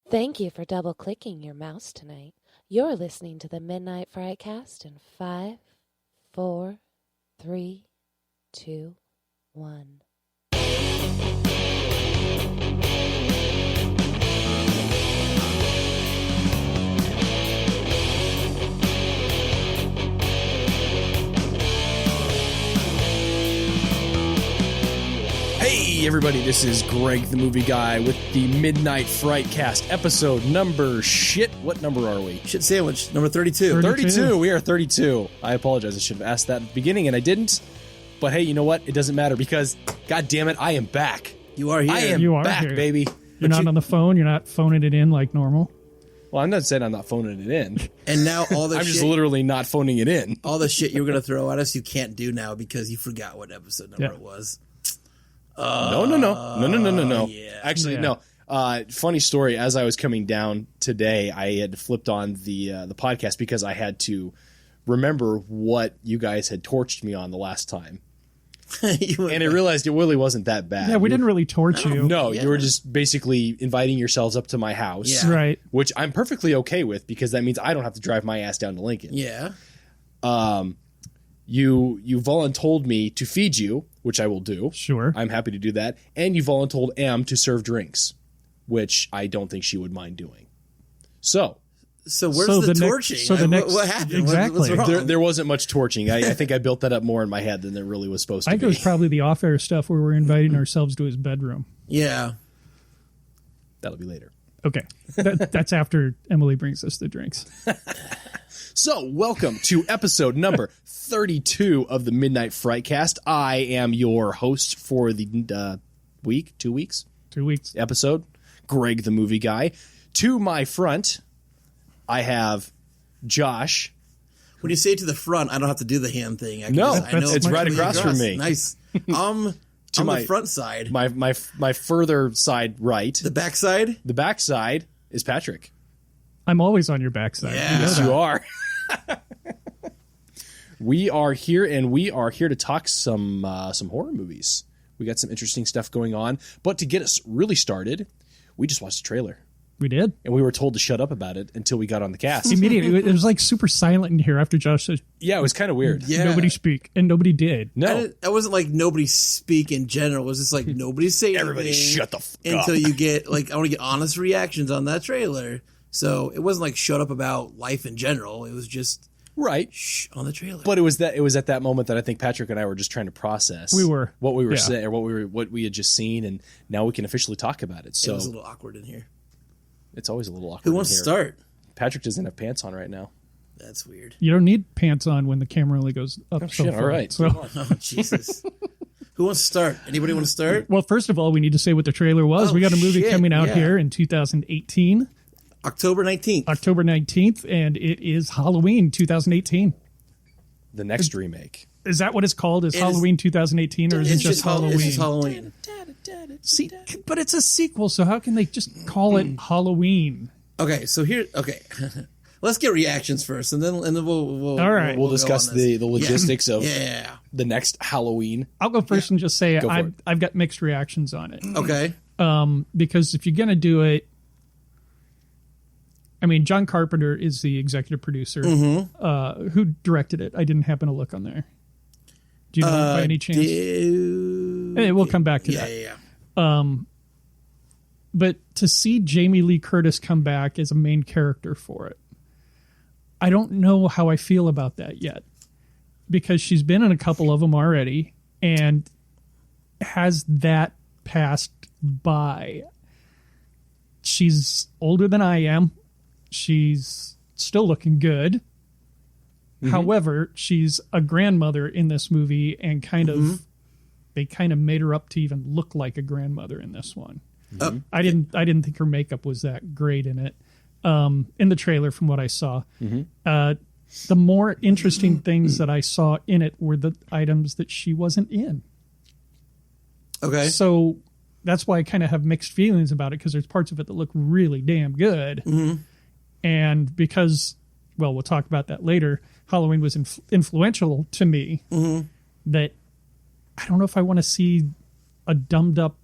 Thank you for double-clicking your mouse tonight. You're listening to the Midnight Frightcast in 5, 4, 3, 2, 1. Hey everybody, this is Greg the Movie Guy with the Midnight Frightcast episode number what number are we? Shit sandwich, number 32. 32, we are 32. I apologize, I should have asked that at the beginning and I didn't. But hey, you know what? It doesn't matter because, god damn it, I am back. You are here. I am back, here. Baby. You're not on the phone, you're not phoning it in like normal. Well, I'm not saying I'm not phoning it in. And now all the I'm just literally not phoning it in. All the shit you were going to throw at us, you can't do now because you forgot what episode number it was. No. Yeah. Actually, no. Funny story. As I was coming down today, I had flipped on the podcast because I had to remember what you guys had torched me on the last time, and I realized it really wasn't that bad. Yeah, we didn't really torch you. No, you were just basically inviting yourselves up to my house, right? Which I'm perfectly okay with because that means I don't have to drive my ass down to Lincoln. Yeah. You voluntold me to feed you, which I will do. Sure. I'm happy to do that. And you voluntold Em to serve drinks, which I don't think she would mind doing. So where's the torching? What happened? Exactly. What's wrong? There wasn't much torching. I think I built that up more in my head than there really was supposed to I be. think it was probably the off-air stuff where we're inviting ourselves to his bedroom. Yeah. That'll be later. Okay. That's after Emily brings us the drinks. So, welcome to episode number 32 of the Midnight Frightcast. I am your host for the 2 weeks? 2 weeks. Episode, Greg the Movie Guy. To my front, I have Josh. When you say to the front, I don't have to do the hand thing. I know it's right across from me. Nice. On the front side. My further side right. The back side? The back side is Patrick. I'm always on your backside. Yeah. Yes, you are. We are here, and we are here to talk some horror movies. We got some interesting stuff going on. But to get us really started, we just watched a trailer. We did. And we were told to shut up about it until we got on the cast. Immediately. It was like super silent in here after Josh said, yeah, it was kind of weird. Yeah. Nobody speak. And nobody did. No. It wasn't like nobody speak in general. It was just like nobody say anything. Everybody shut the fuck until up. you get, like, I want to get honest reactions on that trailer. So it wasn't like shut up about life in general. It was just right shh on the trailer. But it was at that moment that I think Patrick and I were just trying to process. We were what we were saying, or what we had just seen, and now we can officially talk about it. So it was a little awkward in here. It's always a little awkward. Who wants to start? Patrick doesn't have pants on right now. That's weird. You don't need pants on when the camera only goes up. Oh, shit, far. all right. So, Oh, Jesus. Who wants to start? Anybody want to start? well, first of all, we need to say what the trailer was. We got a movie coming out here in 2018. October 19th. October 19th, and it is Halloween 2018. The next remake. Is that what it's called? Is Halloween 2018, or is it just Halloween? It's just Halloween. See, but it's a sequel, so how can they just call it Halloween? Okay, so here, let's get reactions first, and then we'll all right. We'll discuss the logistics of the next Halloween. I'll go first and just say I've got mixed reactions on it. Okay. Because if you're gonna do it, I mean, John Carpenter is the executive producer. Who directed it? I didn't happen to look on there. Do you know by any chance? Hey, we'll come back to that. Yeah. But to see Jamie Lee Curtis come back as a main character for it, I don't know how I feel about that yet. Because she's been in a couple of them already and has that passed by. She's older than I am. She's still looking good. However, she's a grandmother in this movie and they kind of made her up to even look like a grandmother in this one. I didn't think her makeup was that great in it. In the trailer from what I saw. The more interesting things that I saw in it were the items that she wasn't in. Okay. So that's why I kind of have mixed feelings about it, because there's parts of it that look really damn good. And because, well, we'll talk about that later, Halloween was influential to me, that I don't know if I want to see a dumbed up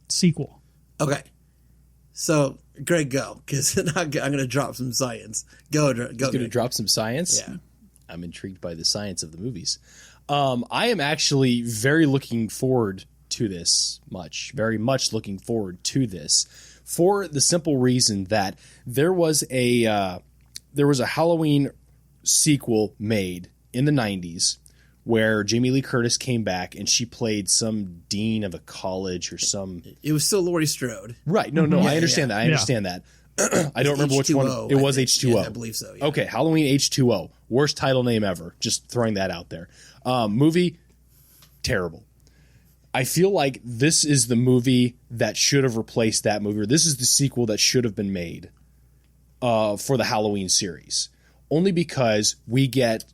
sequel. Okay. So, Greg, go, because I'm going to drop some science. Go. He's going to drop some science? Yeah. I'm intrigued by the science of the movies. I am actually very looking forward to this very much looking forward to this, for the simple reason that there was a Halloween sequel made in the 90s where Jamie Lee Curtis came back and she played some dean of a college or some... It was still Laurie Strode. Right. No, I understand that. I understand that. I don't remember which one. It was H2O. Yeah, I believe so. Yeah. Okay, Halloween H2O. Worst title name ever. Just throwing that out there. Movie, terrible. I feel like this is the movie that should have replaced that movie, or this is the sequel that should have been made for the Halloween series. Only because we get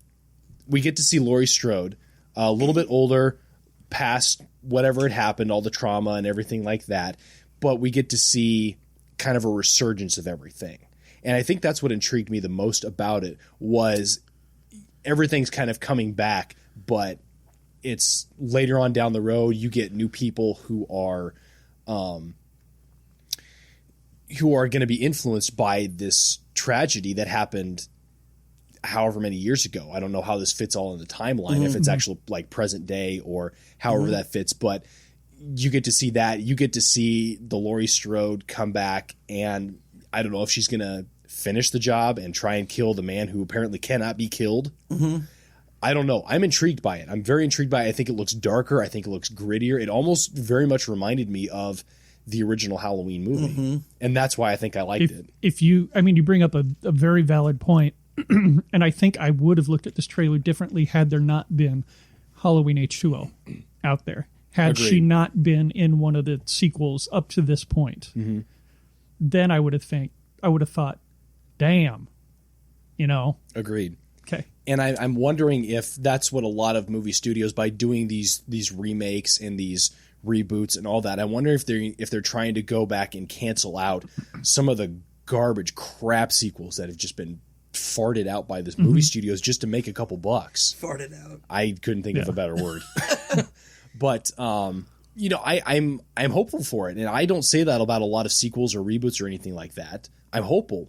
to see Laurie Strode a little bit older, past whatever had happened, all the trauma and everything like that, but we get to see kind of a resurgence of everything. And I think that's what intrigued me the most about it, was everything's kind of coming back, but it's later on down the road, you get new people who are going to be influenced by this tragedy that happened however many years ago. I don't know how this fits all in the timeline, if it's actual like present day or however that fits, but you get to see that. You get to see the Laurie Strode come back, and I don't know if she's going to finish the job and try and kill the man who apparently cannot be killed. I don't know. I'm intrigued by it. I'm very intrigued by it. I think it looks darker. I think it looks grittier. It almost very much reminded me of the original Halloween movie. And that's why I think I liked it. You bring up a very valid point. And I think I would have looked at this trailer differently had there not been Halloween H2O out there. Had Agreed. she not been in one of the sequels up to this point, then I would have thought, damn, Agreed. Okay. And I'm wondering if that's what a lot of movie studios, by doing these remakes and these reboots and all that, I wonder if they're trying to go back and cancel out some of the garbage crap sequels that have just been farted out by this movie studios just to make a couple bucks. Farted out. I couldn't think of a better word. But I'm hopeful for it, and I don't say that about a lot of sequels or reboots or anything like that. I'm hopeful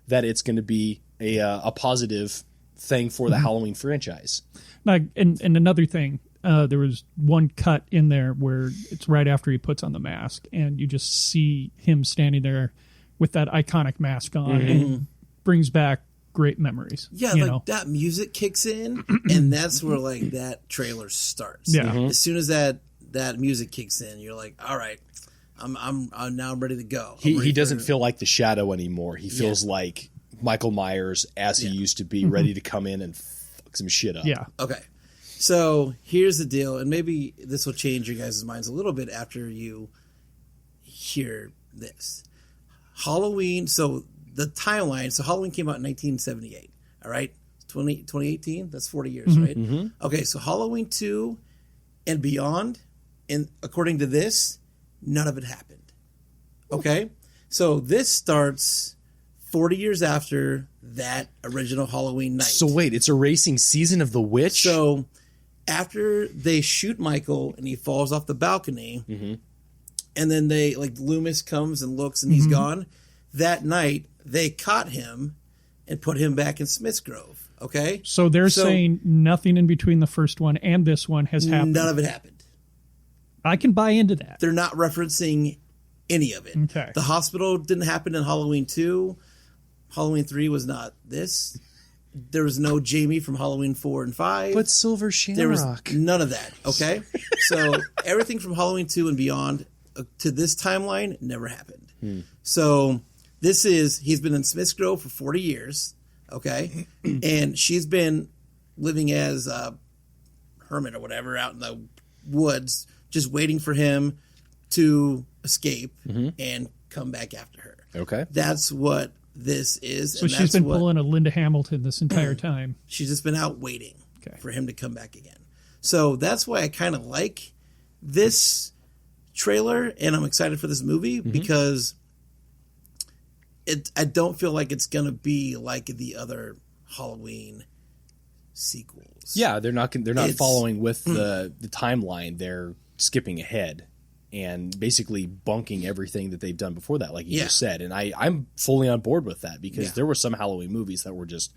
that it's going to be a positive thing for the Halloween franchise. Now, and another thing, there was one cut in there where it's right after he puts on the mask, and you just see him standing there with that iconic mask on, and brings back great memories. Yeah, that music kicks in, and that's where like that trailer starts. Yeah. As soon as that music kicks in, you're like, all right, I'm now ready to go. He doesn't feel like the Shadow anymore. He feels like Michael Myers as he used to be, ready to come in and fuck some shit up. Yeah. Okay. So here's the deal, and maybe this will change your guys' minds a little bit after you hear this. Halloween, so the timeline, so Halloween came out in 1978, all right? 2018, that's 40 years, right? Okay, so Halloween 2 and beyond, and according to this, none of it happened. Okay? So this starts 40 years after that original Halloween night. So wait, it's erasing Season of the Witch? So after they shoot Michael and he falls off the balcony, and then Loomis comes and looks and he's gone, that night they caught him and put him back in Smith's Grove. Okay? So they're saying nothing in between the first one and this one has happened. None of it happened. I can buy into that. They're not referencing any of it. Okay. The hospital didn't happen in Halloween 2. Halloween 3 was not this. There was no Jamie from Halloween 4 and 5. But Silver Shamrock. There was none of that, okay? So everything from Halloween 2 and beyond to this timeline never happened. So he's been in Smith's Grove for 40 years, okay? And she's been living as a hermit or whatever out in the woods, just waiting for him to escape and come back after her. Okay. That's what this is. So she's been pulling a Linda Hamilton this entire time. She's just been out waiting for him to come back again. So that's why I kind of like this trailer, and I'm excited for this movie because I don't feel like it's going to be like the other Halloween sequels. Yeah, they're not following with the timeline. They're skipping ahead. and basically bunking everything that they've done before that, like you just said. And I'm fully on board with that because there were some Halloween movies that were just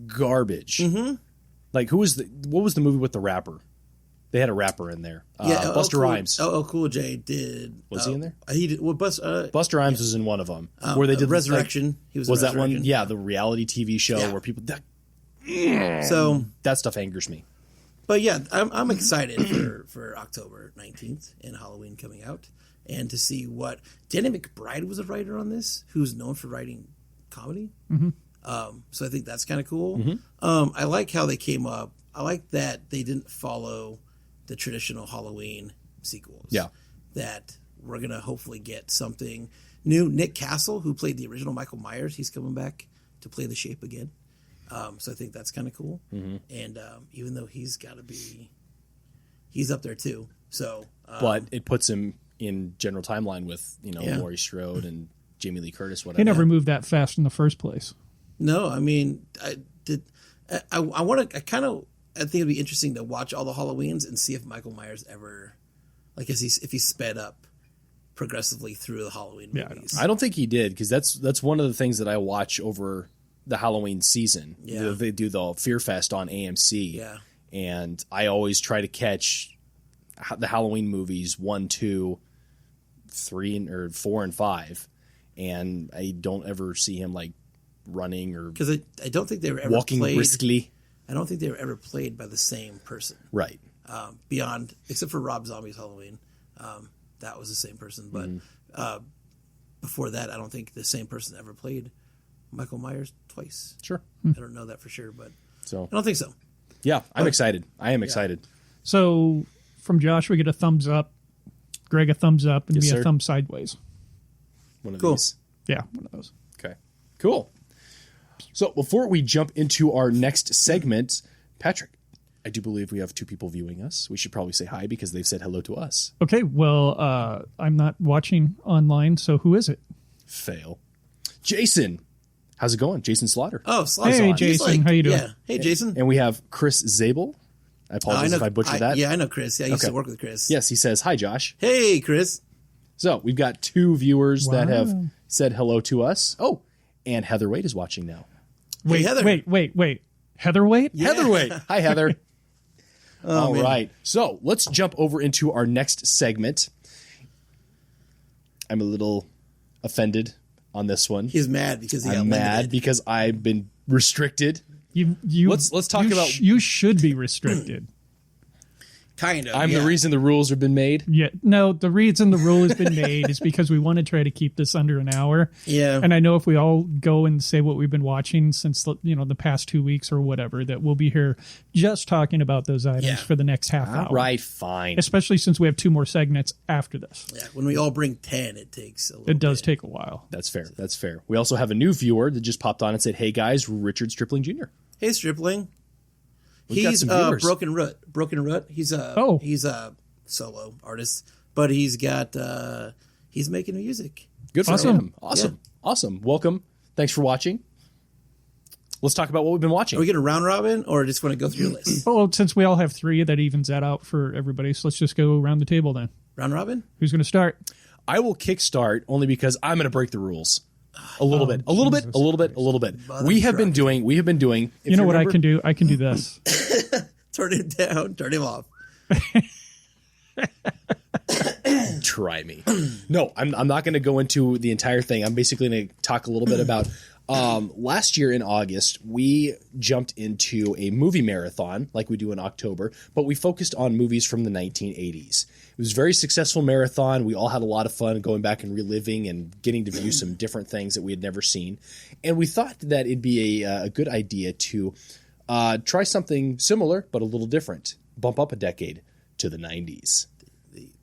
garbage. Mm-hmm. Like what was the movie with the rapper? They had a rapper in there. Busta Rhymes. Cool J did. Was he in there? He did. Well, Busta Rhymes was in one of them where they did Resurrection. Like, he was that one? Yeah, the reality TV show where people. So that stuff angers me. But yeah, I'm excited for October 19th and Halloween coming out, and to see what Danny McBride was a writer on this, who's known for writing comedy. Mm-hmm. So I think that's kind of cool. Mm-hmm. I like how they came up. I like that they didn't follow the traditional Halloween sequels. Yeah, that we're gonna hopefully get something new. Nick Castle, who played the original Michael Myers, he's coming back to play the Shape again. So I think that's kind of cool. Mm-hmm. And even though he's up there too. So, but it puts him in general timeline with Laurie Strode and Jamie Lee Curtis. Whatever. He never moved that fast in the first place. No, I mean, I think it'd be interesting to watch all the Halloweens and see if Michael Myers ever, like, if he sped up progressively through the Halloween movies. I don't think he did, because that's one of the things that I watch over the Halloween season. Yeah. They do the Fear Fest on AMC. Yeah. And I always try to catch the Halloween movies 1, 2, 3, or 4, and 5. And I don't ever see him like running or because I don't think they were ever walking briskly. I don't think they were ever played by the same person. Right. Beyond, except for Rob Zombie's Halloween, that was the same person. But before that, I don't think the same person ever played Michael Myers twice. Sure. I don't know that for sure, but I don't think so. Yeah, I'm excited. I am excited. So from Josh, we get a thumbs up, Greg a thumbs up, and Yes, me sir. a thumb sideways. One of Cool. these. Yeah, one of those. Okay. Cool. So before we jump into our next segment, Patrick, I do believe we have 2 people viewing us. We should probably say hi because they've said hello to us. Okay, well, I'm not watching online, so who is it? Fail. Jason. How's it going? Jason Slaughter. Oh, Slaughter. Hey, He's Jason, how you doing? Yeah. Hey, Jason. And we have Chris Zabel. I apologize if I butchered that. Yeah, I know Chris. Yeah, I used to work with Chris. Yes, he says, hi, Josh. Hey, Chris. So we've got 2 viewers that Wow. have said hello to us. Oh, and Heather Wade is watching now. Hey, Heather. Wait. Heatherweight? Yeah. Heather Wade. Hi, Heather. All man. right. So let's jump over into our next segment. I'm a little offended on this one. He's mad because he got I'm mad limited. because I've been restricted. You Let's talk about- You should be restricted. Kind of. I'm the reason the rules have been made. Yeah, no, the reason the rule has been made is because we want to try to keep this under an hour. Yeah. And I know if we all go and say what we've been watching since the past 2 weeks or whatever, that we'll be here just talking about those items for the next half hour. Right, fine. Especially since we have 2 more segments after this. Yeah, when we all bring 10, it takes a little It does bit. take a while. That's fair. That's fair. We also have a new viewer that just popped on and said, hey, guys, Richard Stripling Jr. Hey, Stripling. We've got He's some viewers. Broken Root. He's a solo artist, but he's making music. Good for Awesome. him. Awesome. Welcome. Thanks for watching. Let's talk about what we've been watching. Are we going to round robin or just want to go through your list? Well, since we all have 3, that evens that out for everybody. So let's just go around the table then. Round robin? Who's going to start? I will kickstart only because I'm going to break the rules. A little bit. We have been doing. You know what I can do? I can do this. Turn him down. Turn him off. Try me. No, I'm not going to go into the entire thing. I'm basically going to talk a little bit about last year in August, we jumped into a movie marathon like we do in October, but we focused on movies from the 1980s. It was a very successful marathon. We all had a lot of fun going back and reliving and getting to view some different things that we had never seen. And we thought that it'd be a good idea to try something similar but a little different. Bump up a decade to the 90s.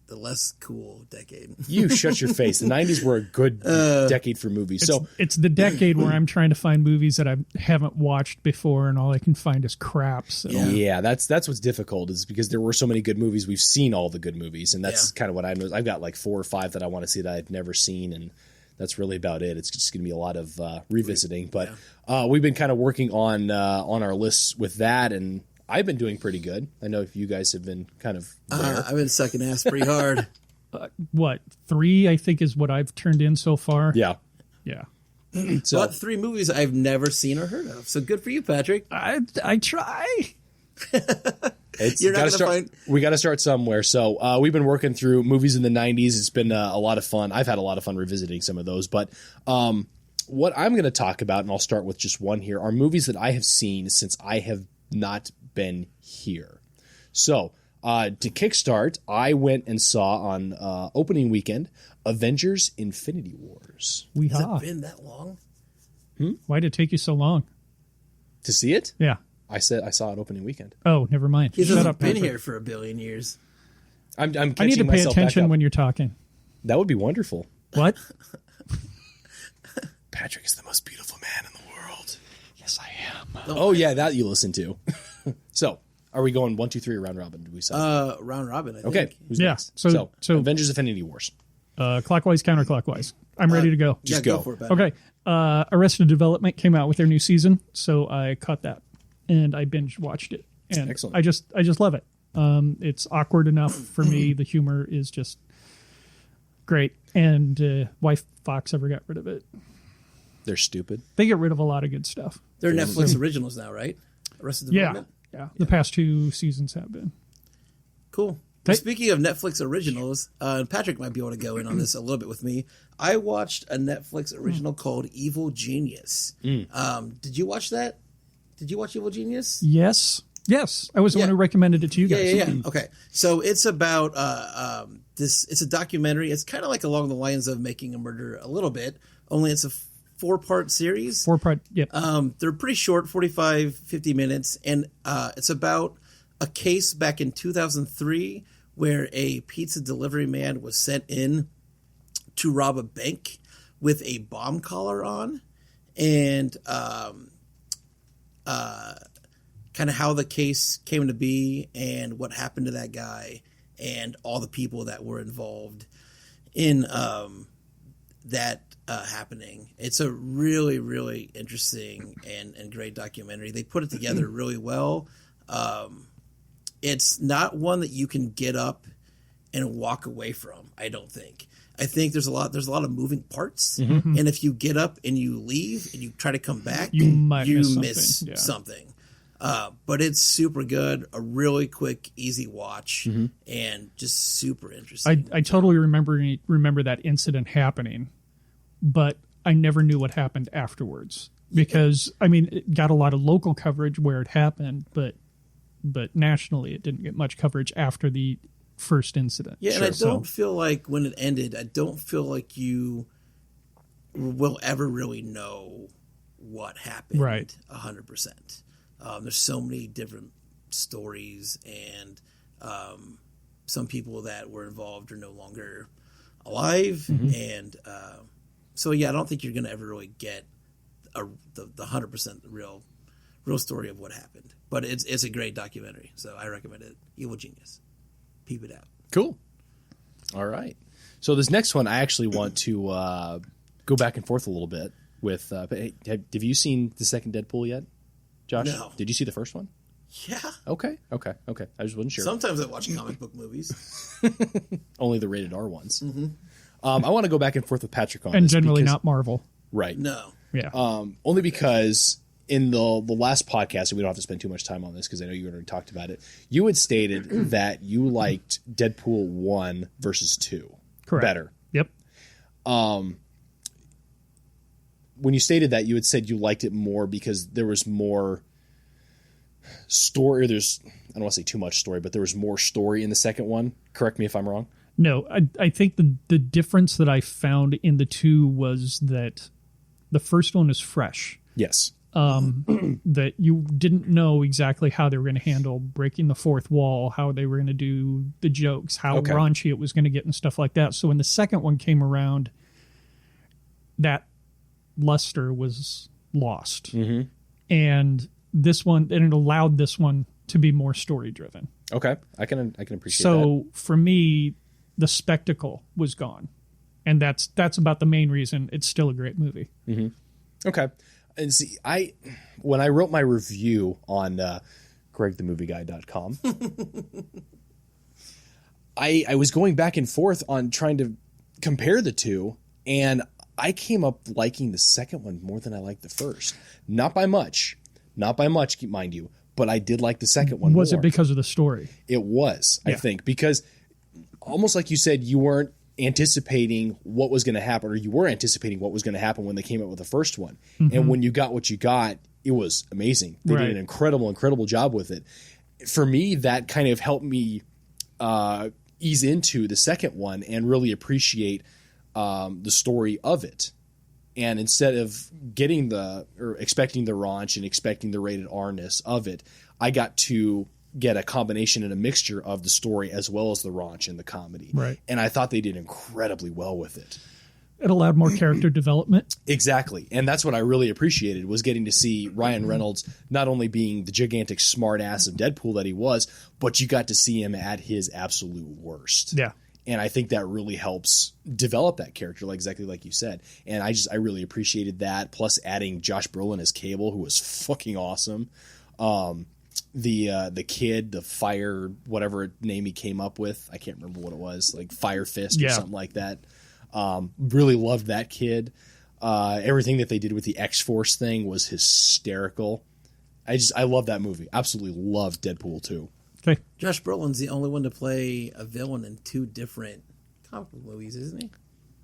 The less cool decade. You shut your face. The 90s were a good decade for movies. It's the decade where I'm trying to find movies that I haven't watched before, and all I can find is crap. So. Yeah, that's what's difficult, is because there were so many good movies. We've seen all the good movies, and that's kind of what I've got like 4 or 5 that I want to see that I've never seen, and that's really about it. It's just going to be a lot of revisiting, but we've been kind of working on our lists with that, and I've been doing pretty good. I know if you guys have been kind of there. I've been sucking ass pretty hard. what, 3, I think, is what I've turned in so far. Yeah. Yeah. So But 3 movies I've never seen or heard of. So good for you, Patrick. I try. You're not gotta going to find... we got to start somewhere. So we've been working through movies in the 90s. It's been a lot of fun. I've had a lot of fun revisiting some of those. But what I'm going to talk about, and I'll start with just one here, are movies that I have seen since I have not been here. So to kickstart, I went and saw on opening weekend Avengers Infinity Wars. Has it been that long? Why did it take you so long? To see it? Yeah. I saw it opening weekend. Oh, never mind. He's Shut up, been Patrick. here for a billion years. I'm I need catching to pay myself back attention up. when you're talking. That would be wonderful. What? Patrick is the most beautiful man in the world. Yes, I am. Oh yeah, that you listen to. So, are we going 1, 2, 3 or round robin? Did we say? Round robin, I think. Okay. Who's Yeah, next? so- Avengers Infinity Wars. Clockwise, counterclockwise. I'm ready to go. Just go go. for it, Patrick. Okay. Arrested Development came out with their new season, so I caught that and I binge watched it. And Excellent. I just love it. It's awkward enough for me. The humor is just great. And why Fox ever got rid of it? They're stupid. They get rid of a lot of good stuff. They're Netflix originals now, right? Arrested Development? Yeah. The past 2 seasons have been. Cool. Speaking of Netflix originals, Patrick might be able to go in on this a little bit with me. I watched a Netflix original called Evil Genius. Did you watch that? Did you watch Evil Genius? Yes. I was the one who recommended it to you guys. Yeah. Okay. So it's about this. It's a documentary. It's kind of like along the lines of Making a Murderer a little bit, only it's a 4-part series. 4-part, yep. They're pretty short, 45, 50 minutes. And it's about a case back in 2003 where a pizza delivery man was sent in to rob a bank with a bomb collar on. And kind of how the case came to be and what happened to that guy and all the people that were involved in that happening. It's a really, really interesting and great documentary. They put it together really well. It's not one that you can get up and walk away from, I don't think. I think there's a lot of moving parts, and if you get up and you leave and you try to come back, You might miss miss something. Yeah. something. But it's super good, a really quick, easy watch, and just super interesting. I totally remember that incident happening, but I never knew what happened afterwards because I mean it got a lot of local coverage where it happened, but nationally it didn't get much coverage after the first incident. Yeah, and I don't feel like when it ended, I don't feel like you will ever really know what happened, Right. 100%. There's so many different stories, and some people that were involved are no longer alive, and so yeah, I don't think you're going to ever really get the 100% real story of what happened. But it's a great documentary, so I recommend it. Evil Genius, peep it out. Cool. All right. So this next one, I actually want to go back and forth a little bit with. Have you seen the second Deadpool yet, Josh? No. Did you see the first one? Yeah. Okay. I just wasn't sure. Sometimes I watch comic book movies. Only the rated R ones. I want to go back and forth with Patrick on And this generally because- not Marvel. right. No. Yeah. Only because in the last podcast, and we don't have to spend too much time on this because I know you already talked about it. You had stated that you liked Deadpool 1 versus 2 Correct. better. Yep. When you stated that, you had said you liked it more because there was more story. I don't want to say too much story, but there was more story in the second one. Correct me if I'm wrong. No, I think the difference that I found in the two was that the first one is fresh. Yes. That you didn't know exactly how they were going to handle breaking the fourth wall, how they were going to do the jokes, how Okay. raunchy it was going to get and stuff like that. So when the second one came around, that luster was lost. And this one, and it allowed this one to be more story driven. Okay. I can appreciate that. So for me, the spectacle was gone. And that's about the main reason it's still a great movie. Okay. And see, when I wrote my review on GregTheMovieGuy.com, I was going back and forth on trying to compare the two, and I came up liking the second one more than I liked the first. Not by much, mind you, but I did like the second one more. Was it because of the story? It was, I think, because almost like you said, you weren't anticipating what was going to happen, or you were anticipating what was going to happen when they came out with the first one. And when you got what you got, it was amazing. They did an incredible job with it. For me, that kind of helped me ease into the second one and really appreciate the story of it. And instead of getting expecting the raunch and expecting the rated R-ness of it, I got to get a combination and a mixture of the story as well as the raunch and the comedy. Right. And I thought they did incredibly well with it. It allowed more character development. Exactly. And that's what I really appreciated, was getting to see Ryan Reynolds not only being the gigantic smart ass of Deadpool that he was, but you got to see him at his absolute worst. Yeah. And I think that really helps develop that character, exactly like you said. And I really appreciated that. Plus adding Josh Brolin as Cable, who was fucking awesome. The kid, the fire, whatever name he came up with, I can't remember what it was, like Fire Fist or something like that. Really loved that kid. Everything that they did with the X-Force thing was hysterical. I love that movie. Absolutely loved Deadpool 2. Okay. Josh Brolin's the only one to play a villain in 2 different comic book movies, isn't he?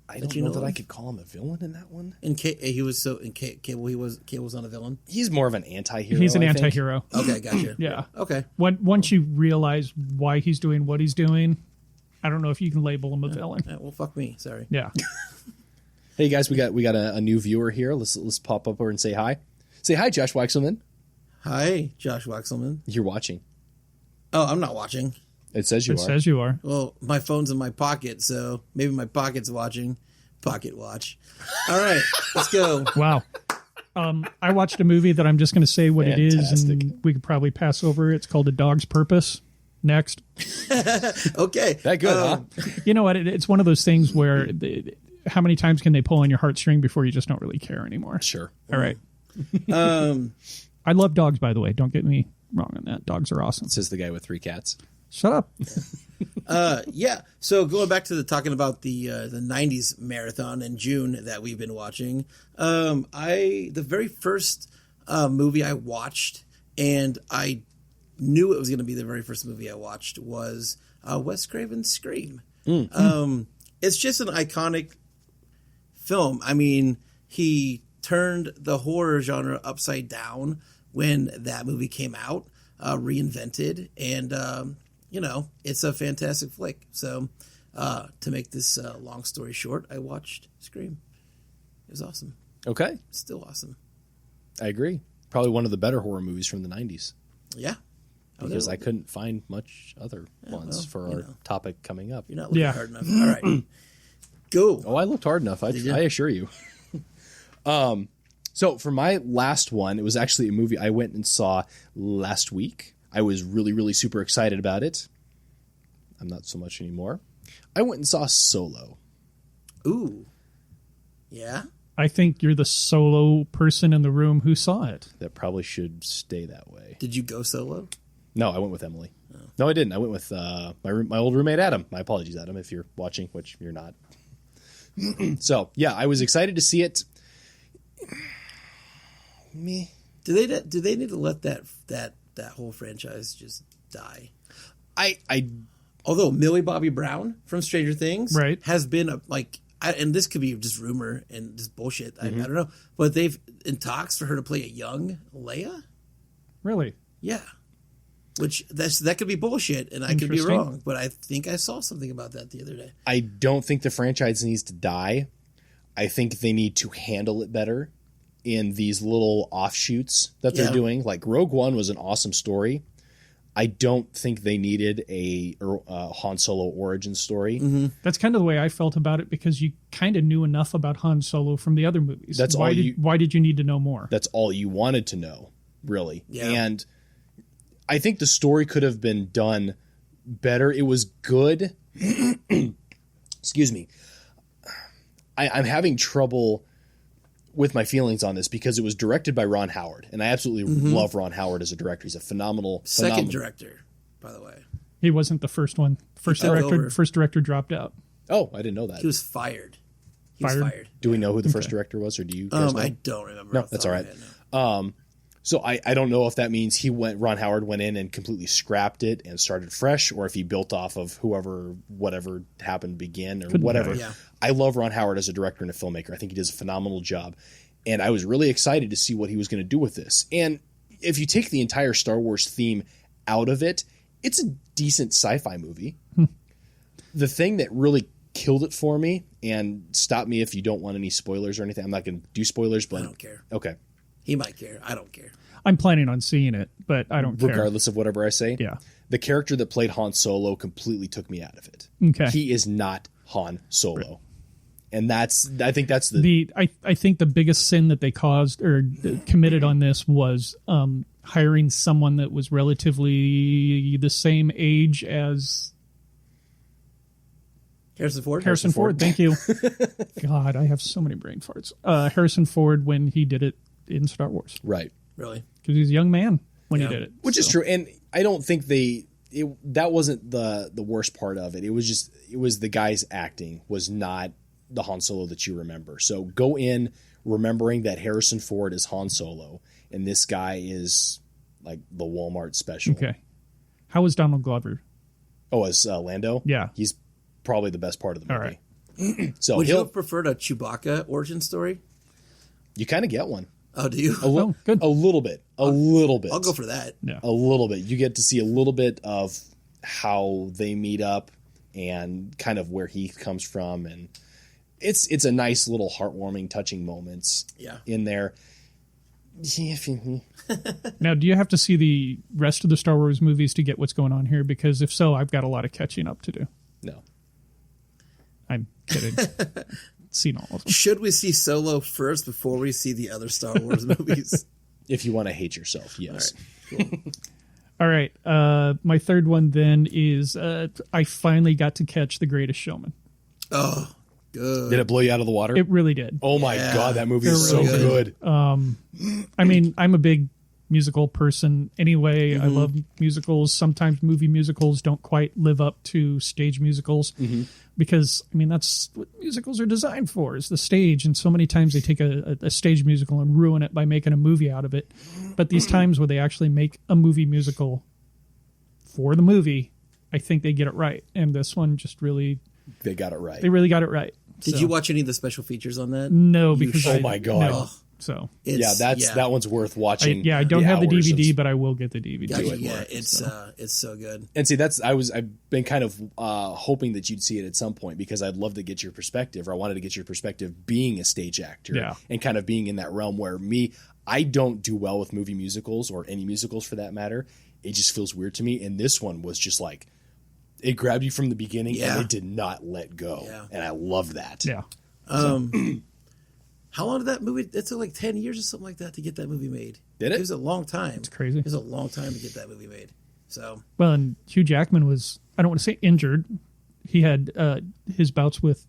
I don't know that I could call him a villain in that one. In Cable, Cable's not a villain. He's more of an anti-hero. He's an I think. anti-hero. Okay, gotcha. Yeah. Okay. Once you realize why he's doing what he's doing, I don't know if you can label him a villain. Well, fuck me. Sorry. Yeah. Hey guys, we got a new viewer here. Let's pop up over and say hi. Say hi, Josh Waxelman. Hi, Josh Waxelman. You're watching. Oh, I'm not watching. It says you It are. says you are. Well, my phone's in my pocket, so maybe my pocket's watching. Pocket watch. All right, let's go. Wow. I watched a movie that I'm just going to say what it is, Fantastic. and we could probably pass over. It's called A Dog's Purpose. Next. Okay. That good, huh? You know what? It's one of those things where how many times can they pull on your heartstring before you just don't really care anymore? Sure. All right. I love dogs, by the way. Don't get me wrong on that. Dogs are awesome. Says the guy with 3 cats. Shut up. Yeah. So going back to talking about the 90s marathon in June that we've been watching, the very first movie I watched, and I knew it was going to be the very first movie I watched, was Wes Craven's Scream. It's just an iconic film. I mean, he turned the horror genre upside down when that movie came out, reinvented, and it's a fantastic flick. So to make this long story short, I watched Scream. It was awesome. Okay. Still awesome. I agree. Probably one of the better horror movies from the 90s. Yeah. Because I couldn't find much other ones for our topic coming up. You're not looking hard enough. All right. Go. Oh, I looked hard enough. I assure you. So for my last one, it was actually a movie I went and saw last week. I was really, really super excited about it. I'm not so much anymore. I went and saw Solo. Ooh. Yeah? I think you're the solo person in the room who saw it. That probably should stay that way. Did you go solo? No, I went with Emily. Oh. No, I didn't. I went with my old roommate, Adam. My apologies, Adam, if you're watching, which you're not. So, yeah, I was excited to see it. Me. Do they need to let that whole franchise just die? Although Millie Bobby Brown from Stranger Things has been and this could be just rumor and just bullshit. I don't know, but they've in talks for her to play a young Leia. Really? Yeah. Which that could be bullshit, and I could be wrong, but I think I saw something about that the other day. I don't think the franchise needs to die. I think they need to handle it better in these little offshoots that they're doing. Like Rogue One was an awesome story. I don't think they needed a Han Solo origin story. Mm-hmm. That's kind of the way I felt about it, because you kind of knew enough about Han Solo from the other movies. Why did you need to know more? That's all you wanted to know, really. Yeah. And I think the story could have been done better. It was good. Excuse me. I'm having trouble with my feelings on this because it was directed by Ron Howard, and I absolutely love Ron Howard as a director. He's a phenomenal second director, by the way. He wasn't the first one. First took over. director dropped out. Oh, I didn't know that. He was fired. He was fired. Do we know who the first director was, or do you guys know? I don't remember. No, that's all right. So I don't know if that means Ron Howard went in and completely scrapped it and started fresh, or if he built off of whatever happened began, or whatever. Yeah. I love Ron Howard as a director and a filmmaker. I think he does a phenomenal job. And I was really excited to see what he was going to do with this. And if you take the entire Star Wars theme out of it, it's a decent sci-fi movie. The thing that really killed it for me, and stop me if you don't want any spoilers or anything. I'm not going to do spoilers, but I don't care. Okay. He might care. I don't care. I'm planning on seeing it, but I don't care. Regardless of whatever I say. Yeah. The character that played Han Solo completely took me out of it. Okay. He is not Han Solo. Right. And I think that's I think the biggest sin that they caused or committed on this was hiring someone that was relatively the same age as Harrison Ford? Harrison Ford. Thank you. God, I have so many brain farts. Harrison Ford when he did it in Star Wars. right. Really? Because he's a young man when Yeah. he did it. Which is true. And I don't think that wasn't the worst part of it. It was the guy's acting was not the Han Solo that you remember. So go in remembering that Harrison Ford is Han Solo and this guy is like the Walmart special. Okay. How was Donald Glover? Oh, as Lando? Yeah. He's probably the best part of the All movie. right. So Would you have preferred a Chewbacca origin story? you kind of get one. Oh, do you? Oh, good. A little bit. A little bit. I'll go for that. Yeah. A little bit. You get to see a little bit of how they meet up and kind of where he comes from, and it's a nice little heartwarming, touching moments Yeah. in there. Now, do you have to see the rest of the Star Wars movies to get what's going on here? Because if so, I've got a lot of catching up to do. No. I'm kidding. Seen all of them. Should we see Solo first before we see the other Star Wars movies? If you want to hate yourself, yes. All right. My third one then is I finally got to catch The Greatest Showman. Oh, good. Did it blow you out of the water? It really did. Oh my Yeah. God, that movie is Really so good. I mean, I'm a big musical person anyway. I love musicals. Sometimes movie musicals don't quite live up to stage musicals because, I mean, that's what musicals are designed for, is the stage. And so many times they take a stage musical and ruin it by making a movie out of it. But these times where they actually make a movie musical for the movie, I think they get it right. And this one just really, They got it right. they really got it right. Did you watch any of the special features on that? No, because Oh my God. no. So It's- That one's worth watching. I don't have the hours DVD, of- but I will get the DVD. Gotcha. it. Yeah, it's so good. And see, I've been kind of hoping that you'd see it at some point because I'd love to get your perspective, or I wanted to get your perspective being a stage actor Yeah. and kind of being in that realm where I don't do well with movie musicals or any musicals for that matter. It just feels weird to me. And this one was just like, it grabbed you from the beginning Yeah. and it did not let go. Yeah. And I love that. Yeah. How long did that movie? It took like 10 years or something like that to get that movie made. Did it? It was a long time. It's crazy. It was a long time to get that movie made. So Well, and Hugh Jackman was, I don't want to say injured. He had his bouts with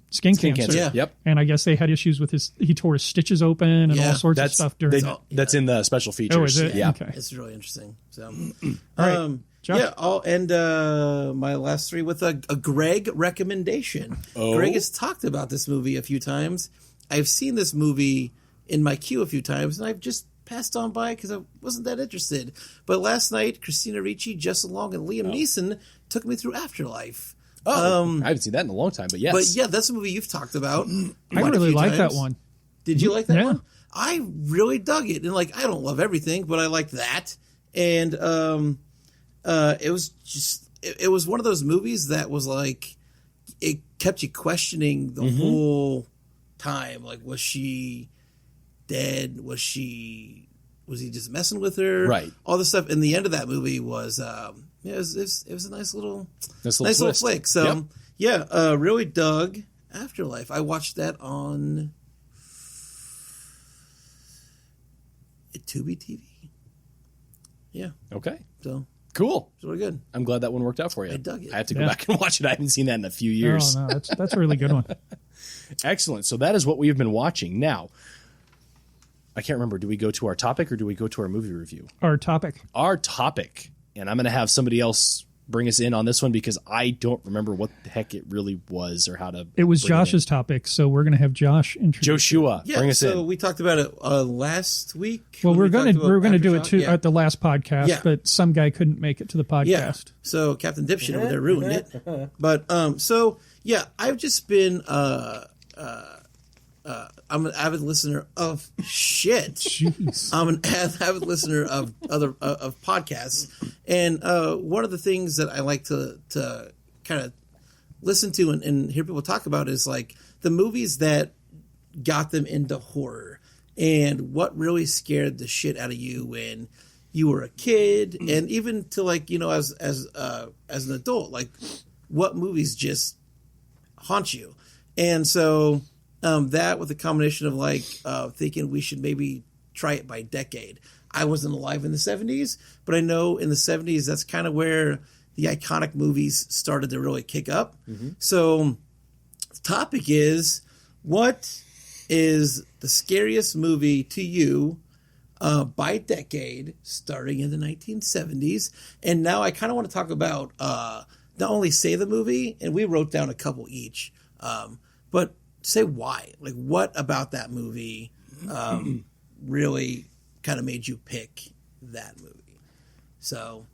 skin cancer. Yeah. Yep. And I guess they had issues with he tore his stitches open and Yeah. all sorts of stuff during that. That's in the special features. Oh, is it? Yeah. Okay. it's really interesting. So, right. Josh? yeah, I'll end my last three with a Greg recommendation. Oh? Greg has talked about this movie a few times. I've seen this movie in my queue a few times, and I've just passed on by because I wasn't that interested. But last night, Christina Ricci, Justin Long, and Liam Neeson took me through Afterlife. Oh, I haven't seen that in a long time, but yes. But yeah, that's a movie you've talked about. I really like that one. Did you like that Yeah. one? I really dug it, and like I don't love everything, but I liked that. And it was just it was one of those movies that was like it kept you questioning the whole time. Like, was she dead? Was he just messing with her? Right. All this stuff. And the end of that movie was it was a nice little little twist. flick. So Yep. really dug Afterlife. I watched that on Tubi TV. Yeah. Okay. So Cool. it's really good. I'm glad that one worked out for you. I dug it. I have to go Yeah. back and watch it. I haven't seen that in a few years. Oh, no, that's a really good one. Excellent. So that is what we've been watching. Now, I can't remember. Do we go to our topic or do we go to our movie review? Our topic. Our topic, and I'm going to have somebody else bring us in on this one, because I don't remember what the heck it really was or how to. It was bring Josh's topic, so we're going to have Josh introduce. Joshua, Yeah, bring us so in. we talked about it last week. Well, when we're going to do it Aftershock. too Yeah. at the last podcast, Yeah. but some guy couldn't make it to the podcast. Yeah. So Captain Dipshit over there ruined it. But so yeah, I've just been I'm an avid listener of shit. Jeez. I'm an avid listener of other of podcasts, and one of the things that I like to kind of listen to and hear people talk about is like the movies that got them into horror and what really scared the shit out of you when you were a kid, and even to like, you know, as an adult, like what movies just haunt you. And so that with a combination of like thinking we should maybe try it by decade. I wasn't alive in the 70s, but I know in the 70s that's kind of where the iconic movies started to really kick up. So the topic is, what is the scariest movie to you by decade, starting in the 1970s? And now I kind of want to talk about not only say the movie, and we wrote down a couple each, but say why. Like, what about that movie really kind of made you pick that movie? So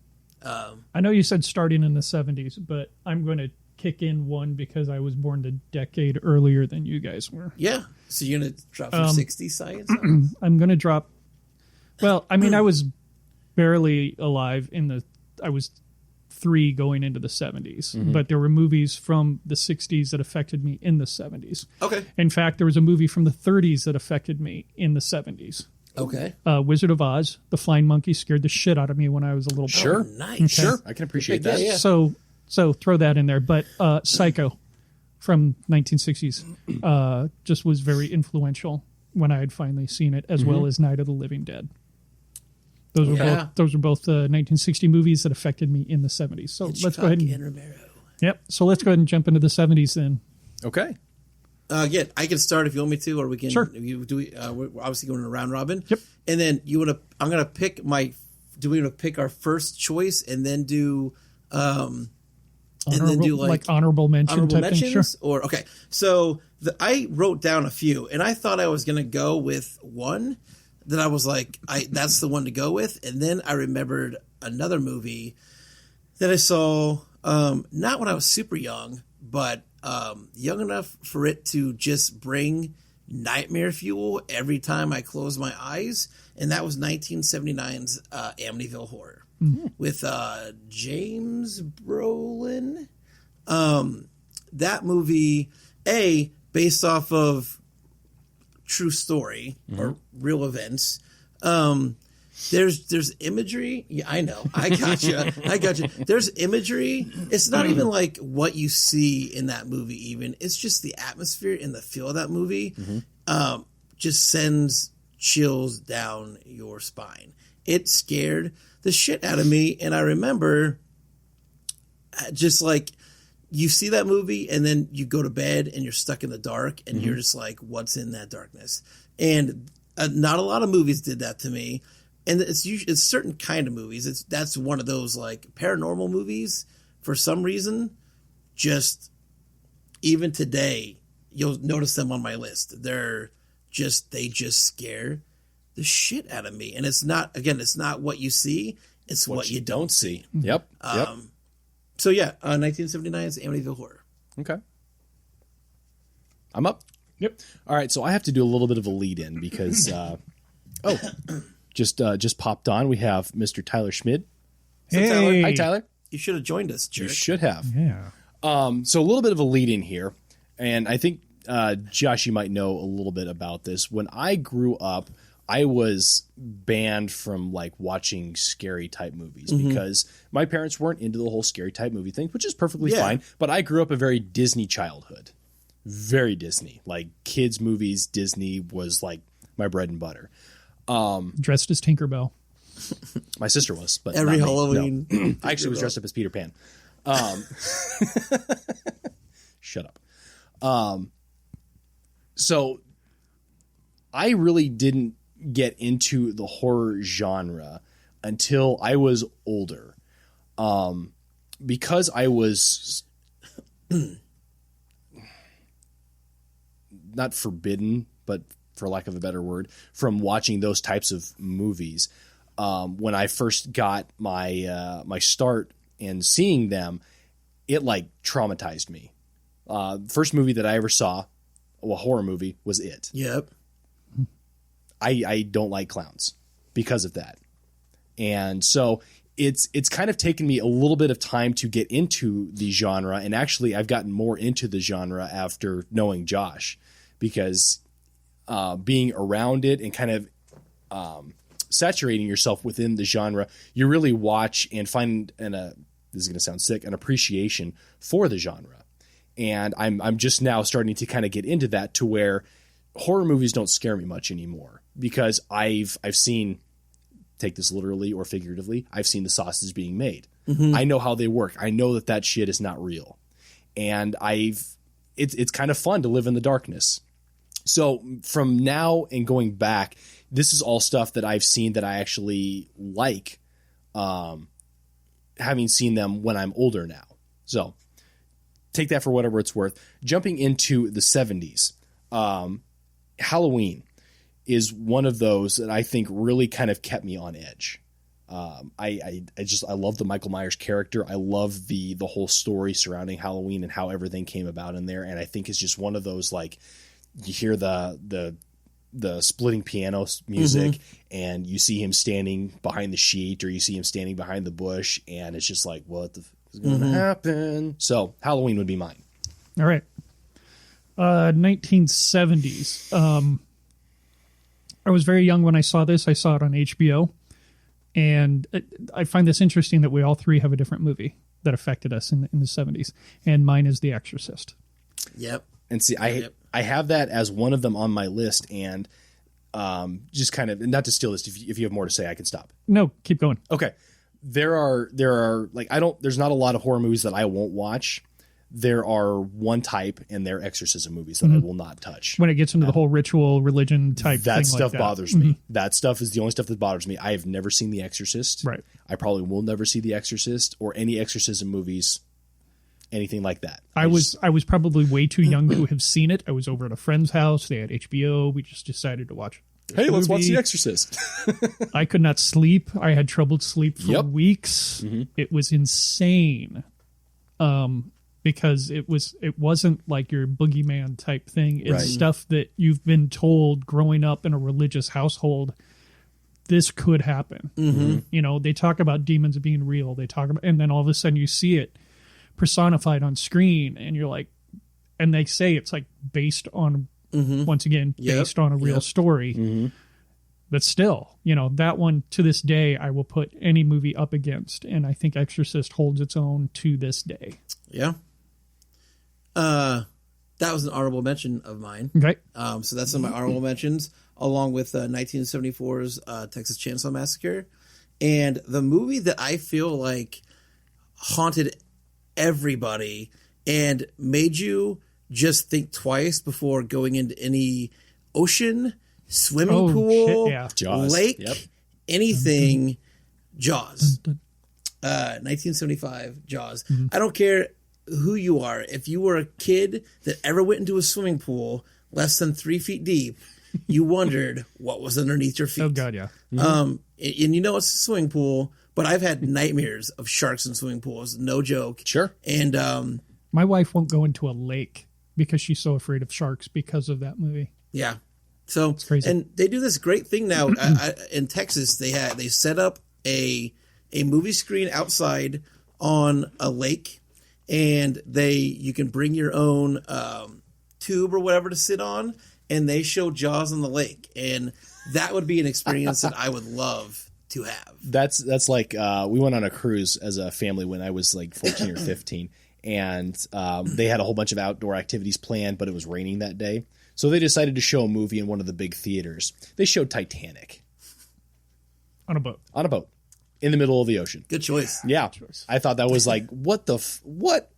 I know you said starting in the 70s, but I'm going to kick in one because I was born a decade earlier than you guys were. yeah. So you're going to drop some 60s science? I'm going to drop. Well, I mean, I was barely alive I was 3 going into the 70s, but there were movies from the 60s that affected me in the 70s. Okay. In fact, there was a movie from the 30s that affected me in the 70s. Okay. Wizard of Oz, The Flying Monkey, scared the shit out of me when I was a little boy. Sure. Nice. Sure, I can appreciate that. Yeah. So throw that in there. But Psycho from 1960s just was very influential when I had finally seen it, as well as Night of the Living Dead. Those were both 1960 movies that affected me in the 70s. So let's go ahead and Romero. Yep. So let's go ahead and jump into the 70s then. Okay. Yeah, I can start if you want me to, or we can. Sure. You do. We're obviously going in a round robin. Yep. And then you want to. I'm going to pick my. Do we want to pick our first choice and then do? And then do like honorable mention honorable type thing. mentions, Sure. or okay. So I wrote down a few, and I thought I was going to go with one that I was like, that's the one to go with, and then I remembered another movie that I saw, not when I was super young, but young enough for it to just bring nightmare fuel every time I close my eyes, and that was 1979's Amityville Horror with James Brolin. That movie, based off of true story or real events. There's imagery. Yeah, I know. I got you. There's imagery. It's not even like what you see in that movie even. It's just the atmosphere and the feel of that movie just sends chills down your spine. It scared the shit out of me, and I remember just like you see that movie and then you go to bed and you're stuck in the dark and you're just like, what's in that darkness? And not a lot of movies did that to me. And it's usually, it's certain kind of movies. That's one of those like paranormal movies for some reason. Just even today, you'll notice them on my list. They just scare the shit out of me. And it's not what you see. It's what you don't see. Yep. So yeah, 1979's Amityville Horror. Okay. I'm up. Yep. All right, so I have to do a little bit of a lead in because just popped on. We have Mr. Tyler Schmid. Hey. Tyler, Hi, Tyler. you should have joined us, jerk. You should have. Yeah. So a little bit of a lead in here, and I think Josh, you might know a little bit about this. When I grew up, I was banned from like watching scary type movies because my parents weren't into the whole scary type movie thing, which is perfectly fine. But I grew up a very Disney childhood, very Disney, like kids movies. Disney was like my bread and butter. Dressed as Tinkerbell. My sister was, but Every not me. Halloween. No. I actually was dressed up as Peter Pan. Shut up. So I really didn't get into the horror genre until I was older. because I was not forbidden, but for lack of a better word, from watching those types of movies. When I first got my my start in seeing them, it like traumatized me. First movie that I ever saw, a horror movie, was It. Yep. I don't like clowns because of that. And so it's kind of taken me a little bit of time to get into the genre. And actually, I've gotten more into the genre after knowing Josh, because being around it and kind of saturating yourself within the genre, you really watch and find this is going to sound sick, an appreciation for the genre. And I'm just now starting to kind of get into that, to where horror movies don't scare me much anymore, because I've seen, take this literally or figuratively, I've seen the sausage being made. Mm-hmm. I know how they work. I know that shit is not real. And it's kind of fun to live in the darkness. So from now and going back, this is all stuff that I've seen that I actually like, having seen them when I'm older now. So take that for whatever it's worth. Jumping into the 70s, Halloween is one of those that I think really kind of kept me on edge. I love the Michael Myers character. I love the whole story surrounding Halloween and how everything came about in there. And I think it's just one of those, like, you hear the splitting piano music, mm-hmm. and you see him standing behind the sheet, or you see him standing behind the bush, and it's just like, what the is going to mm-hmm. happen? So Halloween would be mine. All right. 1970s. I was very young when I saw this. I saw it on HBO. And I find this interesting that we all three have a different movie that affected us in the 70s. And mine is The Exorcist. Yep. And see, I have that as one of them on my list. And just kind of, not to steal this, if you have more to say, I can stop. No, keep going. Okay. There are like, there's not a lot of horror movies that I won't watch. There are one type, and they're exorcism movies that mm-hmm. I will not touch. When it gets into the whole ritual religion type that thing stuff like that. bothers me. Mm-hmm. That stuff is the only stuff that bothers me. I have never seen The Exorcist. Right. I probably will never see The Exorcist or any exorcism movies, anything like that. I was probably way too young to have seen it. I was over at a friend's house. They had HBO. We just decided to watch it. Hey, let's watch The Exorcist. I could not sleep. I had troubled sleep for weeks. Mm-hmm. It was insane. Because it wasn't like your boogeyman type thing. It's stuff that you've been told growing up in a religious household. This could happen. Mm-hmm. You know, they talk about demons being real. They talk about, and then all of a sudden you see it personified on screen, and you're like, and they say it's like based on, mm-hmm. once again, based on a real story. Mm-hmm. But still, you know, that one to this day, I will put any movie up against. And I think Exorcist holds its own to this day. Yeah. That was an honorable mention of mine. Okay. So that's in my honorable mentions, along with 1974's Texas Chainsaw Massacre. And the movie that I feel like haunted everybody and made you just think twice before going into any ocean, swimming pool, Jaws. lake, anything, Jaws. 1975, Jaws. Mm-hmm. I don't care who you are. If you were a kid that ever went into a swimming pool less than 3 feet deep, you wondered what was underneath your feet. Oh, God, yeah. Mm-hmm. And you know it's a swimming pool, but I've had nightmares of sharks in swimming pools. No joke. Sure. And my wife won't go into a lake because she's so afraid of sharks because of that movie. Yeah. So it's crazy. And they do this great thing now in Texas. They set up a movie screen outside on a lake, and you can bring your own tube or whatever to sit on, and they show Jaws on the lake, and that would be an experience that I would love to have. That's like we went on a cruise as a family when I was like 14 or 15, and they had a whole bunch of outdoor activities planned, but it was raining that day. So they decided to show a movie in one of the big theaters. They showed Titanic. On a boat. On a boat. In the middle of the ocean. Good choice. Yeah. Good choice. I thought that was like, what?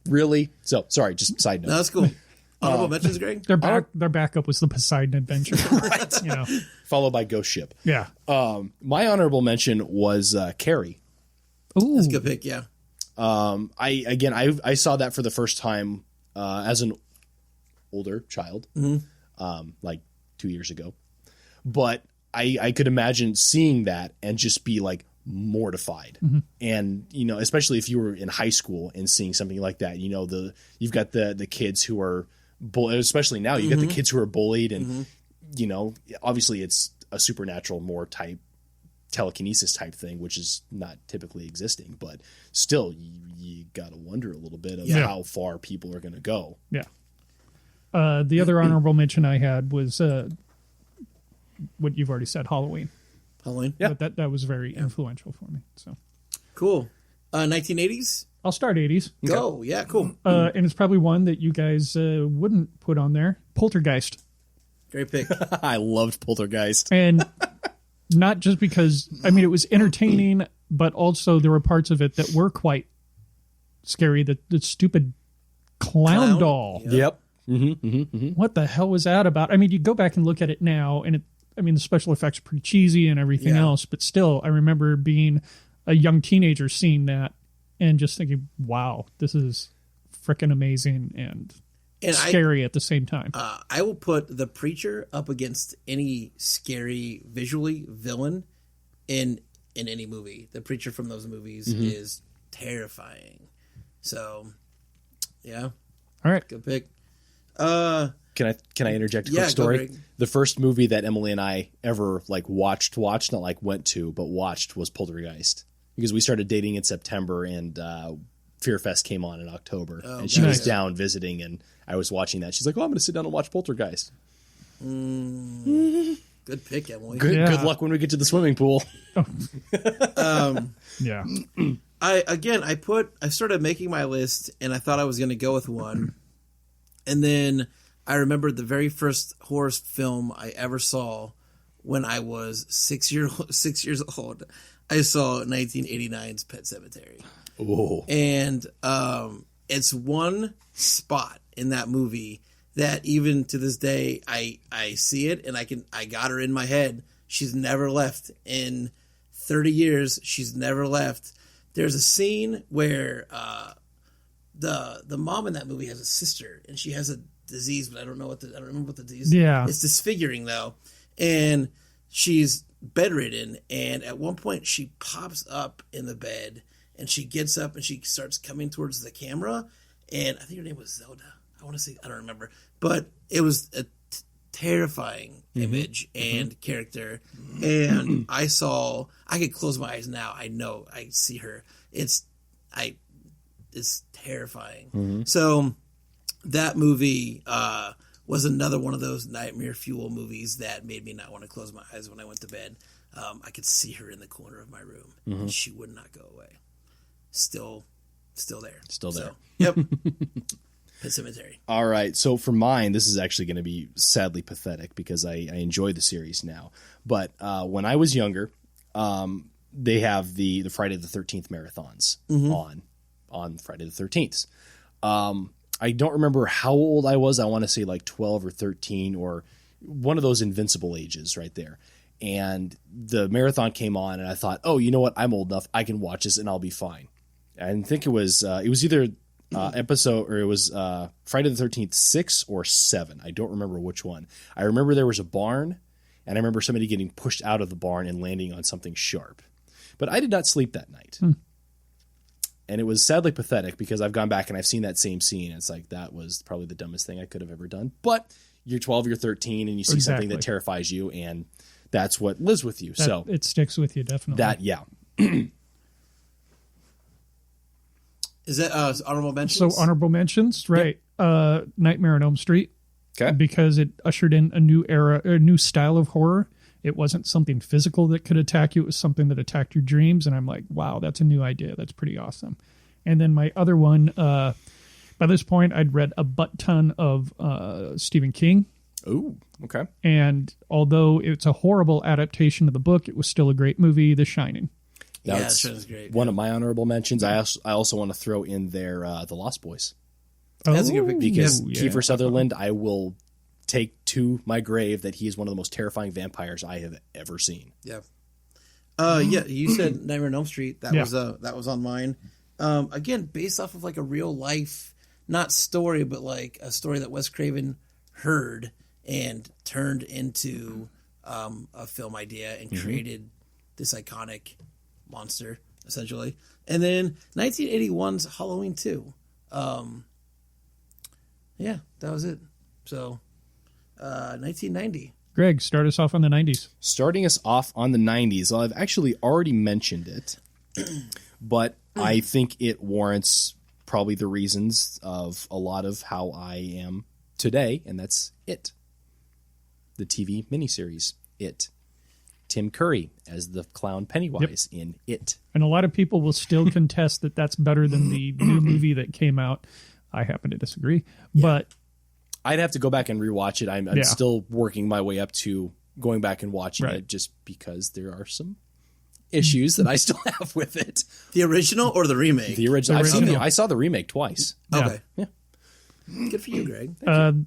Really? So, sorry, just side note. No, that's cool. Honorable mentions, Greg? Their backup was the Poseidon Adventure. Right. You know. Followed by Ghost Ship. Yeah. My honorable mention was Carrie. Ooh. That's a good pick, yeah. I saw that for the first time as an older child, like 2 years ago. But I could imagine seeing that and just be like mortified. And, you know, especially if you were in high school and seeing something like that, you know, you've got the kids who are, especially now, you got the kids who are bullied and, you know, obviously it's a supernatural, more type telekinesis type thing, which is not typically existing, but still you got to wonder a little bit of how far people are going to go. Yeah. The other honorable mention I had was what you've already said, Halloween. Yeah. But that was very influential for me. So Cool. 1980s? I'll start 80s. Go. Okay. Yeah, cool. And it's probably one that you guys wouldn't put on there. Poltergeist. Great pick. I loved Poltergeist. And not just because, I mean, it was entertaining, but also there were parts of it that were quite scary. The stupid clown doll. Yep. What the hell was that about? I mean, you go back and look at it now, and the special effects are pretty cheesy and everything else, but still, I remember being a young teenager seeing that and just thinking, wow, this is freaking amazing and scary at the same time. I will put The Preacher up against any scary visually villain in any movie. The Preacher from those movies is terrifying. So, yeah. All right. Good pick. Can I interject a quick story? The first movie that Emily and I ever like watched, not like went to, but watched was Poltergeist, because we started dating in September and Fear Fest came on in October, and she was down visiting, and I was watching that. She's like, "Oh, I'm going to sit down and watch Poltergeist." Good pick, Emily. Good luck when we get to the swimming pool. Yeah. I started making my list, and I thought I was going to go with one, and then I remembered the very first horror film I ever saw when I was 6 years old. I saw 1989's Pet Sematary. Oh. And it's one spot in that movie that even to this day I see it and I got her in my head. She's never left. In 30 years, she's never left. There's a scene where the mom in that movie has a sister and she has a disease, but I don't remember what the disease is. Yeah. It's disfiguring though. And she's bedridden, and at one point she pops up in the bed and she gets up and she starts coming towards the camera, and I think her name was Zelda. I want to say, I don't remember, but it was a terrifying image and character. And I could close my eyes now. I know I see her. It's terrifying. So that movie was another one of those nightmare fuel movies that made me not want to close my eyes when I went to bed. I could see her in the corner of my room, and she would not go away. Still there. Still there. So, yep. Pet Cemetery. All right. So for mine, this is actually going to be sadly pathetic because I enjoy the series now. But when I was younger, they have the Friday the 13th marathons on Friday the 13th. I don't remember how old I was. I want to say like 12 or 13 or one of those invincible ages right there. And the marathon came on and I thought, oh, you know what? I'm old enough. I can watch this and I'll be fine. I think it was either episode or it was Friday the 13th, 6 or 7. I don't remember which one. I remember there was a barn and I remember somebody getting pushed out of the barn and landing on something sharp. But I did not sleep that night. And it was sadly pathetic because I've gone back and I've seen that same scene. And it's like, that was probably the dumbest thing I could have ever done. But you're 12, you're 13, and you see something that terrifies you, and that's what lives with you. So it sticks with you, definitely. That, yeah. Is that honorable mentions? So honorable mentions, right? Yep. Nightmare on Elm Street. Okay. Because it ushered in a new era, a new style of horror. It wasn't something physical that could attack you. It was something that attacked your dreams. And I'm like, wow, that's a new idea. That's pretty awesome. And then my other one, by this point, I'd read a butt ton of Stephen King. Oh, okay. And although it's a horrible adaptation of the book, it was still a great movie, The Shining. That's great. One of my honorable mentions. I also want to throw in there The Lost Boys. That's a good pick. Because Kiefer Sutherland, I will take to my grave that he is one of the most terrifying vampires I have ever seen. Yeah. Yeah, you said Nightmare on Elm Street. That was on mine. again, based off of like a real life, not story, but like a story that Wes Craven heard and turned into a film idea and created this iconic monster, essentially. And then 1981's Halloween 2. Yeah, that was it. So, 1990. Greg, start us off on the 90s. Starting us off on the 90s. Well, I've actually already mentioned it, but I think it warrants probably the reasons of a lot of how I am today, and that's It. The TV miniseries, It. Tim Curry as the clown Pennywise in It. And a lot of people will still contest that that's better than the new movie that came out. I happen to disagree, but I'd have to go back and rewatch it. I'm still working my way up to going back and watching it just because there are some issues that I still have with it. The original or the remake? The original. I saw the remake twice. Okay. Yeah. Good for you, Greg. Thank you.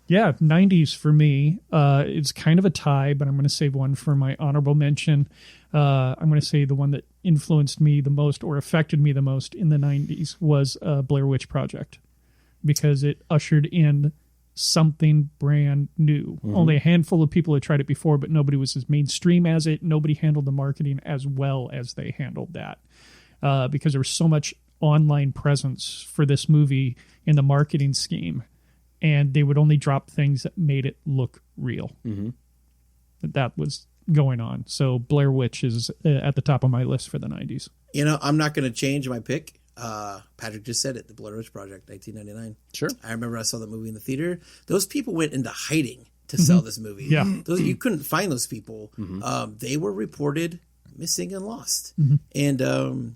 Yeah, 90s for me. It's kind of a tie, but I'm going to save one for my honorable mention. I'm going to say the one that influenced me the most or affected me the most in the 90s was Blair Witch Project, because it ushered in something brand new. Only a handful of people had tried it before, but nobody was as mainstream as it. Nobody handled the marketing as well as they handled that, because there was so much online presence for this movie in the marketing scheme, and they would only drop things that made it look real. That was going on. So Blair Witch is at the top of my list for the 90s. You know, I'm not going to change my pick. Patrick just said it, the Blair Witch Project, 1999. Sure. I remember I saw the movie in the theater. Those people went into hiding to sell this movie. Yeah. You couldn't find those people. They were reported missing and lost. And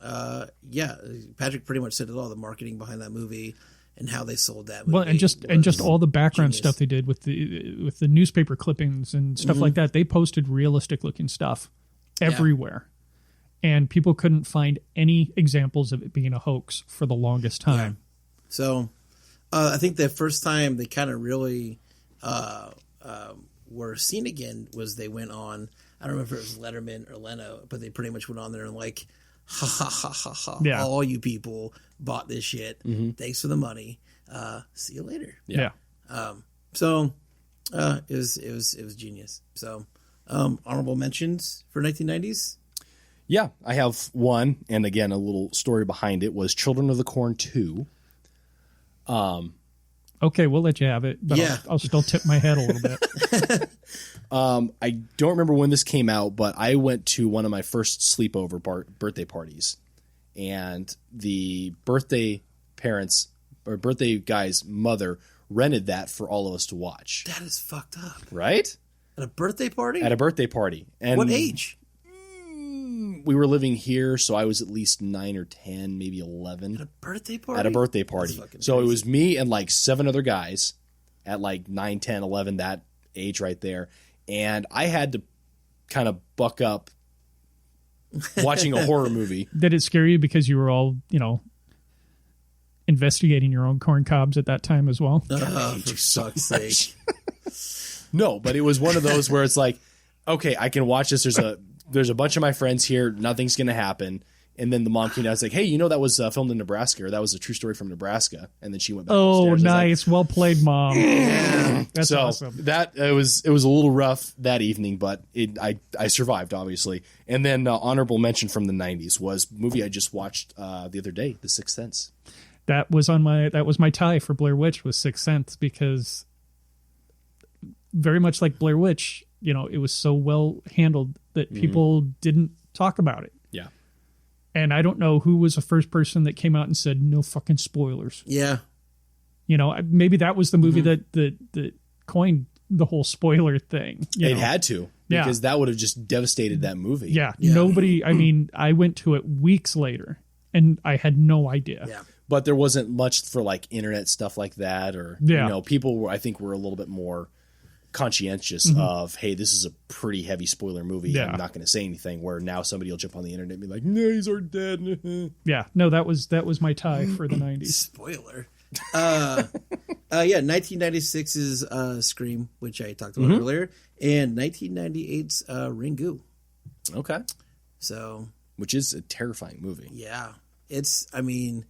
Patrick pretty much said it all, the marketing behind that movie and how they sold that movie. Well, and just all the background stuff they did with the newspaper clippings and stuff like that. They posted realistic looking stuff everywhere. And people couldn't find any examples of it being a hoax for the longest time. Yeah. So I think the first time they kind of really were seen again was they went on, I don't remember if it was Letterman or Leno, but they pretty much went on there and like, ha ha ha ha ha, all you people bought this shit. Thanks for the money. See you later. Yeah. So it was genius. So honorable mentions for 1990s. Yeah, I have one, and again, a little story behind it was Children of the Corn 2. Okay, we'll let you have it, but I'll still tip my head a little bit. I don't remember when this came out, but I went to one of my first sleepover birthday parties, and the birthday guy's mother rented that for all of us to watch. That is fucked up. Right? At a birthday party? At a birthday party. And what age? We were living here, so I was at least 9 or 10, maybe 11. At a birthday party? At a birthday party. So it was me and like 7 other guys at like 9, 10, 11, that age right there. And I had to kind of buck up watching a horror movie. Did it scare you because you were all, investigating your own corn cobs at that time as well? For fuck's sake. No, but it was one of those where it's like, okay, I can watch this. There's a bunch of my friends here. Nothing's going to happen. And then the mom came down and was like, hey, that was filmed in Nebraska, or that was a true story from Nebraska. And then she went back upstairs. Oh, nice. Well played, Mom. That's awesome. It was a little rough that evening, but I survived, obviously. And then honorable mention from the 90s was a movie I just watched the other day, The Sixth Sense. That was my tie for Blair Witch, was Sixth Sense, because very much like Blair Witch, it was so well handled that people didn't talk about it. Yeah. And I don't know who was the first person that came out and said, no fucking spoilers. Yeah. Maybe that was the movie that coined the whole spoiler thing. It had to, because that would have just devastated that movie. Yeah. Nobody, I went to it weeks later and I had no idea. Yeah. But there wasn't much for like internet stuff like that, or, people were a little bit more conscientious of, hey, this is a pretty heavy spoiler movie. I'm not going to say anything, where now somebody will jump on the internet and be like, no, he's already dead. Yeah, no, that was my tie for the 90s. Spoiler. 1996's Scream, which I talked about earlier, and 1998's Ringu. Okay. So, which is a terrifying movie. Yeah. It's, I mean,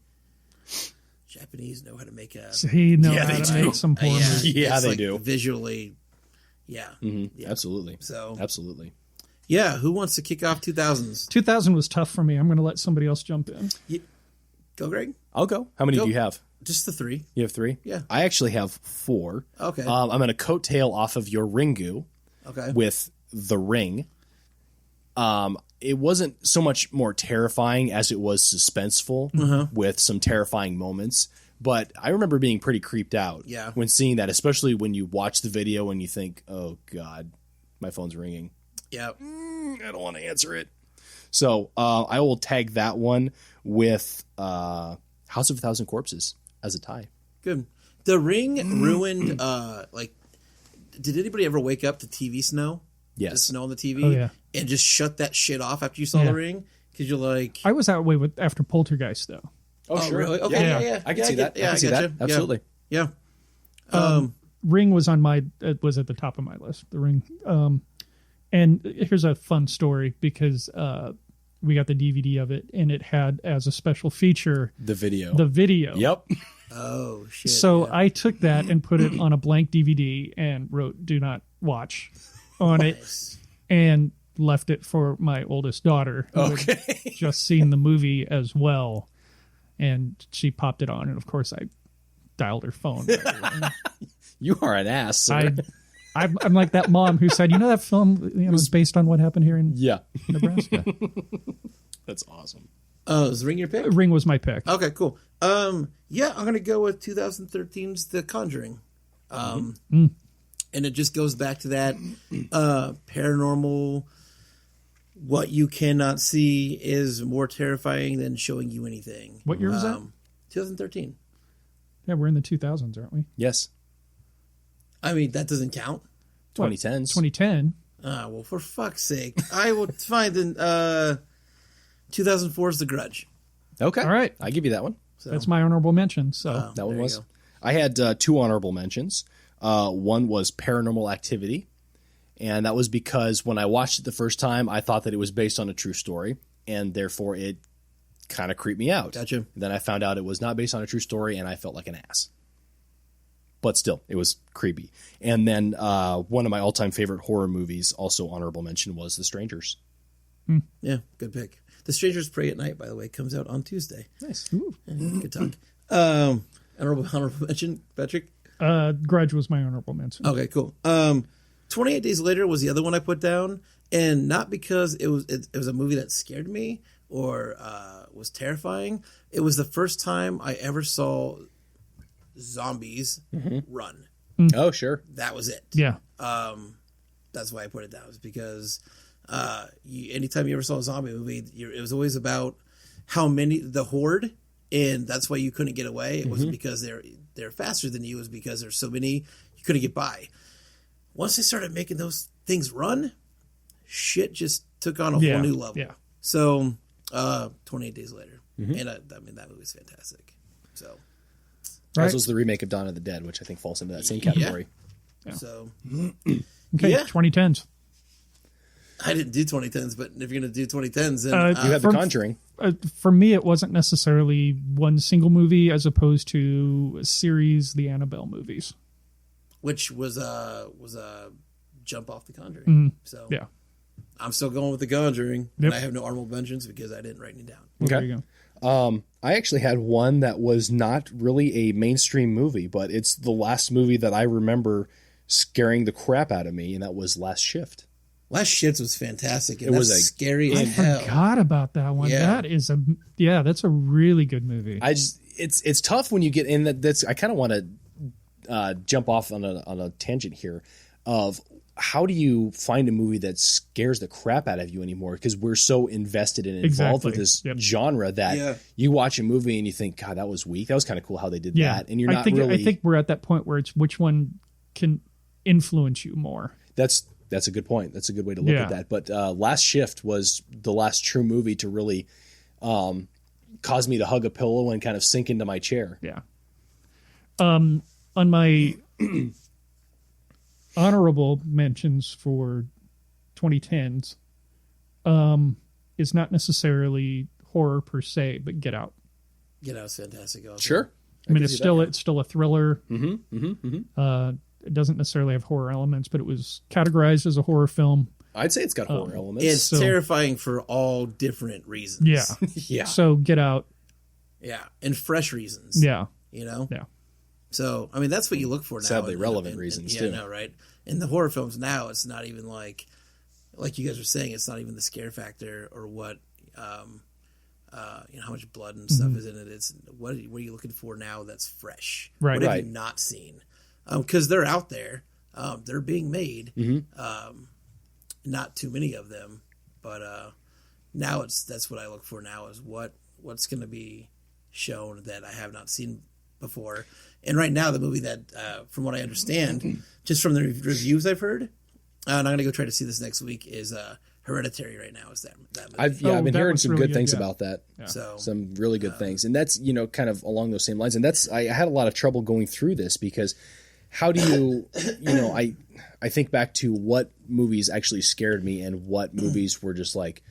Japanese know how to make a... He knows Yeah, how they to do. make some porn movies. Yeah, it's they like do. Visually, yeah. Absolutely. So, Absolutely. yeah, who wants to kick off 2000s? 2000 was tough for me. I'm going to let somebody else jump in. Go, Greg? I'll go. How many Go. do you have? Just the 3. You have 3? Yeah. I actually have 4. Okay. I'm going to coattail off of your Ringu Okay. with The Ring. It wasn't so much more terrifying as it was suspenseful with some terrifying moments. But I remember being pretty creeped out when seeing that, especially when you watch the video and you think, oh, God, my phone's ringing. Yeah. I don't want to answer it. So I will tag that one with House of a Thousand Corpses as a tie. Good. The Ring ruined, did anybody ever wake up to TV snow? The Yes. snow on the TV? Oh, yeah. And just shut that shit off after you saw Yeah. The Ring? Because you're like... I was that way after Poltergeist, though. Oh, Oh, really? Okay, yeah. I can see that. Yeah, I can see that. Absolutely. Yeah. Ring was on it was at the top of my list. The Ring. And here's a fun story because we got the DVD of it, and it had as a special feature The video. the video. Yep. Oh, shit. So I took that and put it on a blank DVD and wrote "Do not watch" on it, and left it for my oldest daughter, who had just seen the movie as well, and she popped it on, and of course I dialed her phone. You are an ass, sir. I'm like that mom who said, that film is based on what happened here in Yeah. Nebraska. That's awesome. Oh, is The Ring your pick? Ring was my pick. Okay, cool. Yeah, I'm gonna go with 2013's The Conjuring. And it just goes back to that paranormal. What you cannot see is more terrifying than showing you anything. What year was that? 2013. Yeah, we're in the 2000s, aren't we? Yes. I mean, that doesn't count. 2010s. 2010. Well, for fuck's sake, I will find in 2004's The Grudge. Okay. All right. I give you that one. So, That's my honorable mention. So That one there you was. go. I had 2 honorable mentions. One was Paranormal Activity. And that was because when I watched it the first time, I thought that it was based on a true story. And therefore, it kind of creeped me out. Gotcha. Then I found out it was not based on a true story, and I felt like an ass. But still, it was creepy. And then one of my all-time favorite horror movies, also honorable mention, was The Strangers. Yeah, good pick. The Strangers Pray at Night, by the way, comes out on Tuesday. Nice. Good talk. Honorable mention, Patrick. Grudge was my honorable mention. Okay, cool. 28 Days Later was the other one I put down, and not because it was a movie that scared me or was terrifying. It was the first time I ever saw zombies run. Oh, sure. That was it. Yeah. That's why I put it down. Is because anytime you ever saw a zombie movie, it was always about how many the horde, and that's why you couldn't get away. It wasn't because they're faster than you. It was because there's so many you couldn't get by. Once they started making those things run, shit just took on a whole new level. Yeah. So, 28 Days Later, and I mean that movie's fantastic. So, Right. As was the remake of Dawn of the Dead, which I think falls into that same category. so Okay. Yeah. 2010s. I didn't do 2010s, but if you're gonna do 2010s, then You have The Conjuring. For me, it wasn't necessarily one single movie as opposed to a series, the Annabelle movies. which was a jump off The Conjuring. So Yeah. I'm still going with The Conjuring, Yep. and I have no honorable mentions because I didn't write any down. Well, Okay. There you go. I actually had one that was not really a mainstream movie, but it's the last movie that I remember scaring the crap out of me, and that was Last Shift. Last Shits was fantastic. And It was that's a- scary I as hell. forgot about that one. Yeah. That's a really good movie. It's tough when you get in that. That's I kind of want to jump off on a tangent here of how do you find a movie that scares the crap out of you anymore? Because we're so invested and involved with this genre that you watch a movie and you think, God, that was weak. That was kind of cool how they did that. And you're not really. I think we're at that point where it's which one can influence you more. That's a good point. That's a good way to look at that. But Last Shift was the last true movie to really cause me to hug a pillow and kind of sink into my chair. Yeah. On my honorable mentions for 2010s, is not necessarily horror per se, but Get Out. Get Out's fantastic. Also. Sure. I mean, can it's see still that, yeah. it's still a thriller. It doesn't necessarily have horror elements, but it was categorized as a horror film. I'd say it's got horror elements. It's So- terrifying for all different reasons. Yeah. yeah. So Get Out. Yeah, and fresh reasons. Yeah. You know? Yeah. So, I mean, that's what you look for now. Sadly relevant reasons, yeah, too. no, right? In the horror films now, it's not even like you guys were saying, it's not even the scare factor or what, how much blood and stuff is in it. It's what are you looking for now that's fresh? Right. What have Right. you not seen? Because they're out there. They're being made. Not too many of them, but now that's what I look for now is what's going to be shown that I have not seen before. And right now, the movie that, from what I understand, just from the reviews I've heard, and I'm going to go try to see this next week, is Hereditary right now. Is that movie. I've been that hearing looks some really good good, things yeah. about that. So, Some really good things. And that's, kind of along those same lines. And that's, I had a lot of trouble going through this because how do you, I think back to what movies actually scared me and what movies were just like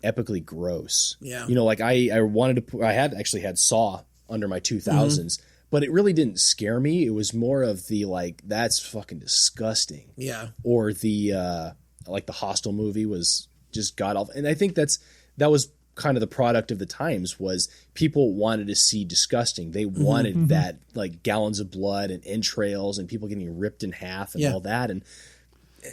epically gross. Yeah. Like I wanted to put, I had actually had Saw under my 2000s, but it really didn't scare me. It was more of the like, that's fucking disgusting. yeah. Or the like the Hostel movie was just god awful. And I think that was kind of the product of the times was people wanted to see disgusting. They wanted that like gallons of blood and entrails and people getting ripped in half and Yeah. all that. And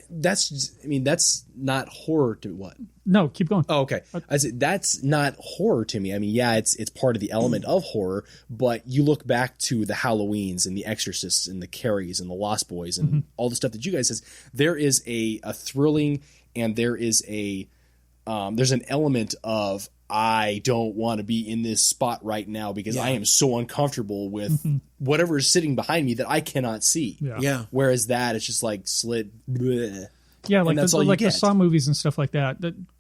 that's not horror to what? No, keep going. Oh, okay. I said that's not horror to me. I mean, yeah, it's part of the element of horror, but you look back to the Halloweens and the Exorcists and the Carries and the Lost Boys and all the stuff that you guys says. There is a thrilling and there is there's an element of I don't want to be in this spot right now because I am so uncomfortable with whatever is sitting behind me that I cannot see. Yeah. Yeah. Whereas that it's just like slit. Bleh. Yeah, like And that's all you the get. Saw movies and stuff like that.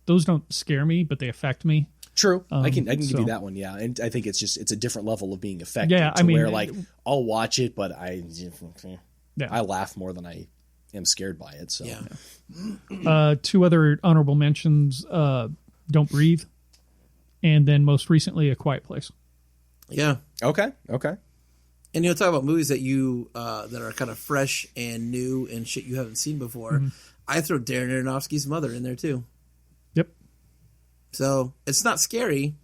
Those don't scare me, but they affect me. True, I can give so- you that one. Yeah, and I think it's a different level of being affected. Yeah, to I mean, where like I'll watch it, but I Yeah. laugh more than I am scared by it. So Yeah. Two other honorable mentions: Don't Breathe, and then most recently, A Quiet Place. Yeah. okay. And talk about movies that you that are kind of fresh and new and shit you haven't seen before. I throw Darren Aronofsky's Mother in there too. Yep. So it's not scary.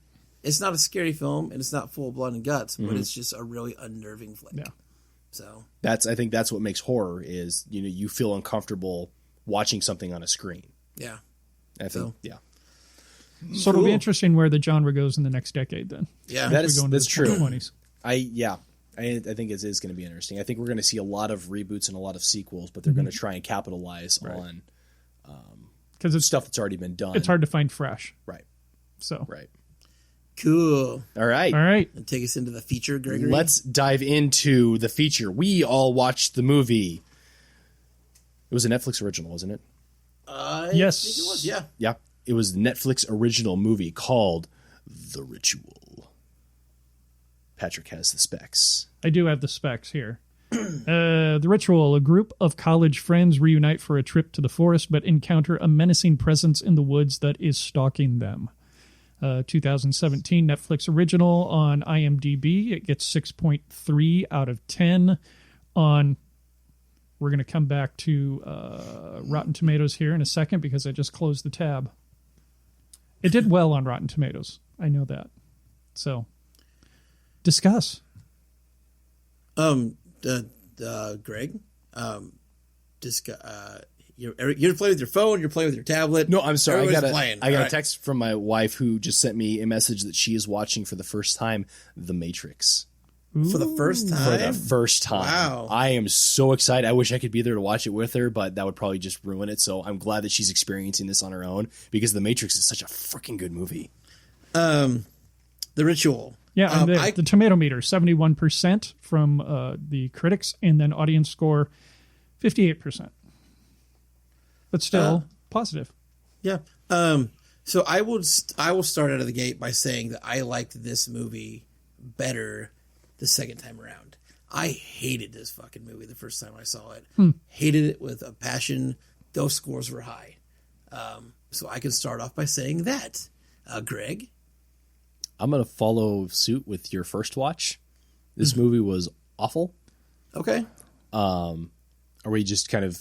It's not a scary film, and it's not full of blood and guts, but it's just a really unnerving flick. Yeah. So I think that's what makes horror is you feel uncomfortable watching something on a screen. yeah, I think So- yeah, So it'll be Cool. interesting where the genre goes in the next decade. Then yeah. That we is go into that's the true. 2020s. I think it is going to be interesting. I think we're going to see a lot of reboots and a lot of sequels, but they're going to try and capitalize on Because it's stuff that's already been done. it's hard to find fresh. Right. So Right. Cool. All right. all right, And take us into the feature, Gregory. Let's dive into the feature. We all watched the movie. It was a Netflix original, wasn't it? Yes. think it was. Yeah. Yeah. It was a Netflix original movie called The Ritual. Patrick has the specs. I do have the specs here. The Ritual: a group of college friends reunite for a trip to the forest, but encounter a menacing presence in the woods that is stalking them. 2017 Netflix original on IMDb. It gets 6.3 out of 10 on. We're going to come back to Rotten Tomatoes here in a second because I just closed the tab. It did well on Rotten Tomatoes. I know that. So, discuss. Greg, you're playing with your phone. You're playing with your tablet. No, I'm sorry. Everybody's playing. I got All a right. text from my wife who just sent me a message that she is watching for the first time The Matrix. for the first time. For the first time. Wow. I am so excited. I wish I could be there to watch it with her, but that would probably just ruin it. So I'm glad that she's experiencing this on her own because The Matrix is such a freaking good movie. The Ritual. Yeah, and the tomato meter, 71% from the critics, and then audience score, 58%. But still positive. Yeah. So I will start out of the gate by saying that I liked this movie better the second time around. I hated this fucking movie the first time I saw it. Hated it with a passion. Those scores were high. So I can start off by saying that. Greg? I'm going to follow suit with your first watch. This movie was awful. Okay. Are we just kind of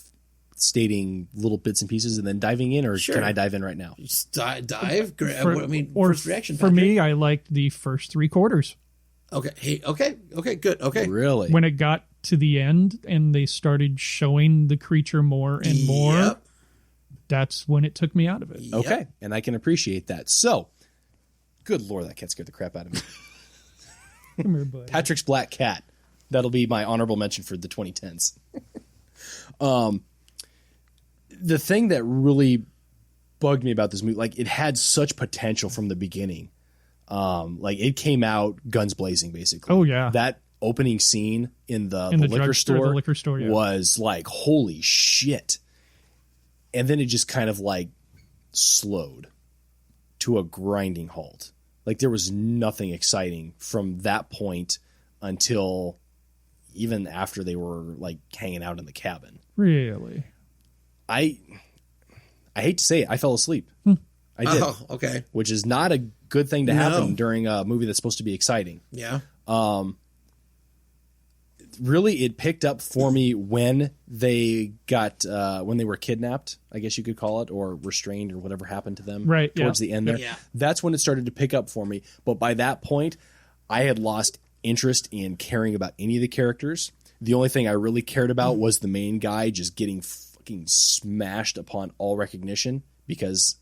stating little bits and pieces and then diving in, or Sure. can I dive in right now? Just dive. Or First reaction. for me, I liked the first 3 quarters. Okay. Hey. Okay. Good. Okay. Really? When it got to the end and they started showing the creature more and more, Yep. that's when it took me out of it. Yep. Okay, and I can appreciate that. So, good Lord, that cat scared the crap out of me. Come here, buddy. Patrick's Black Cat. That'll be my honorable mention for the 2010s. The thing that really bugged me about this movie, like, it had such potential from the beginning. Like, it came out guns blazing, basically. Oh, yeah. That opening scene in the liquor drugstore, store, the liquor store, yeah. was like, holy shit. And then it just kind of like slowed to a grinding halt. Like, there was nothing exciting from that point until even after they were like hanging out in the cabin. Really? I hate to say it, I fell asleep. I did, Oh, okay. which is not a good thing to happen during a movie that's supposed to be exciting. Yeah. Really, it picked up for me when they got when they were kidnapped, I guess you could call it, or restrained, or whatever happened to them Right, towards yeah. the end there. Yeah. That's when it started to pick up for me. But by that point, I had lost interest in caring about any of the characters. The only thing I really cared about was the main guy just getting fucking smashed upon all recognition, because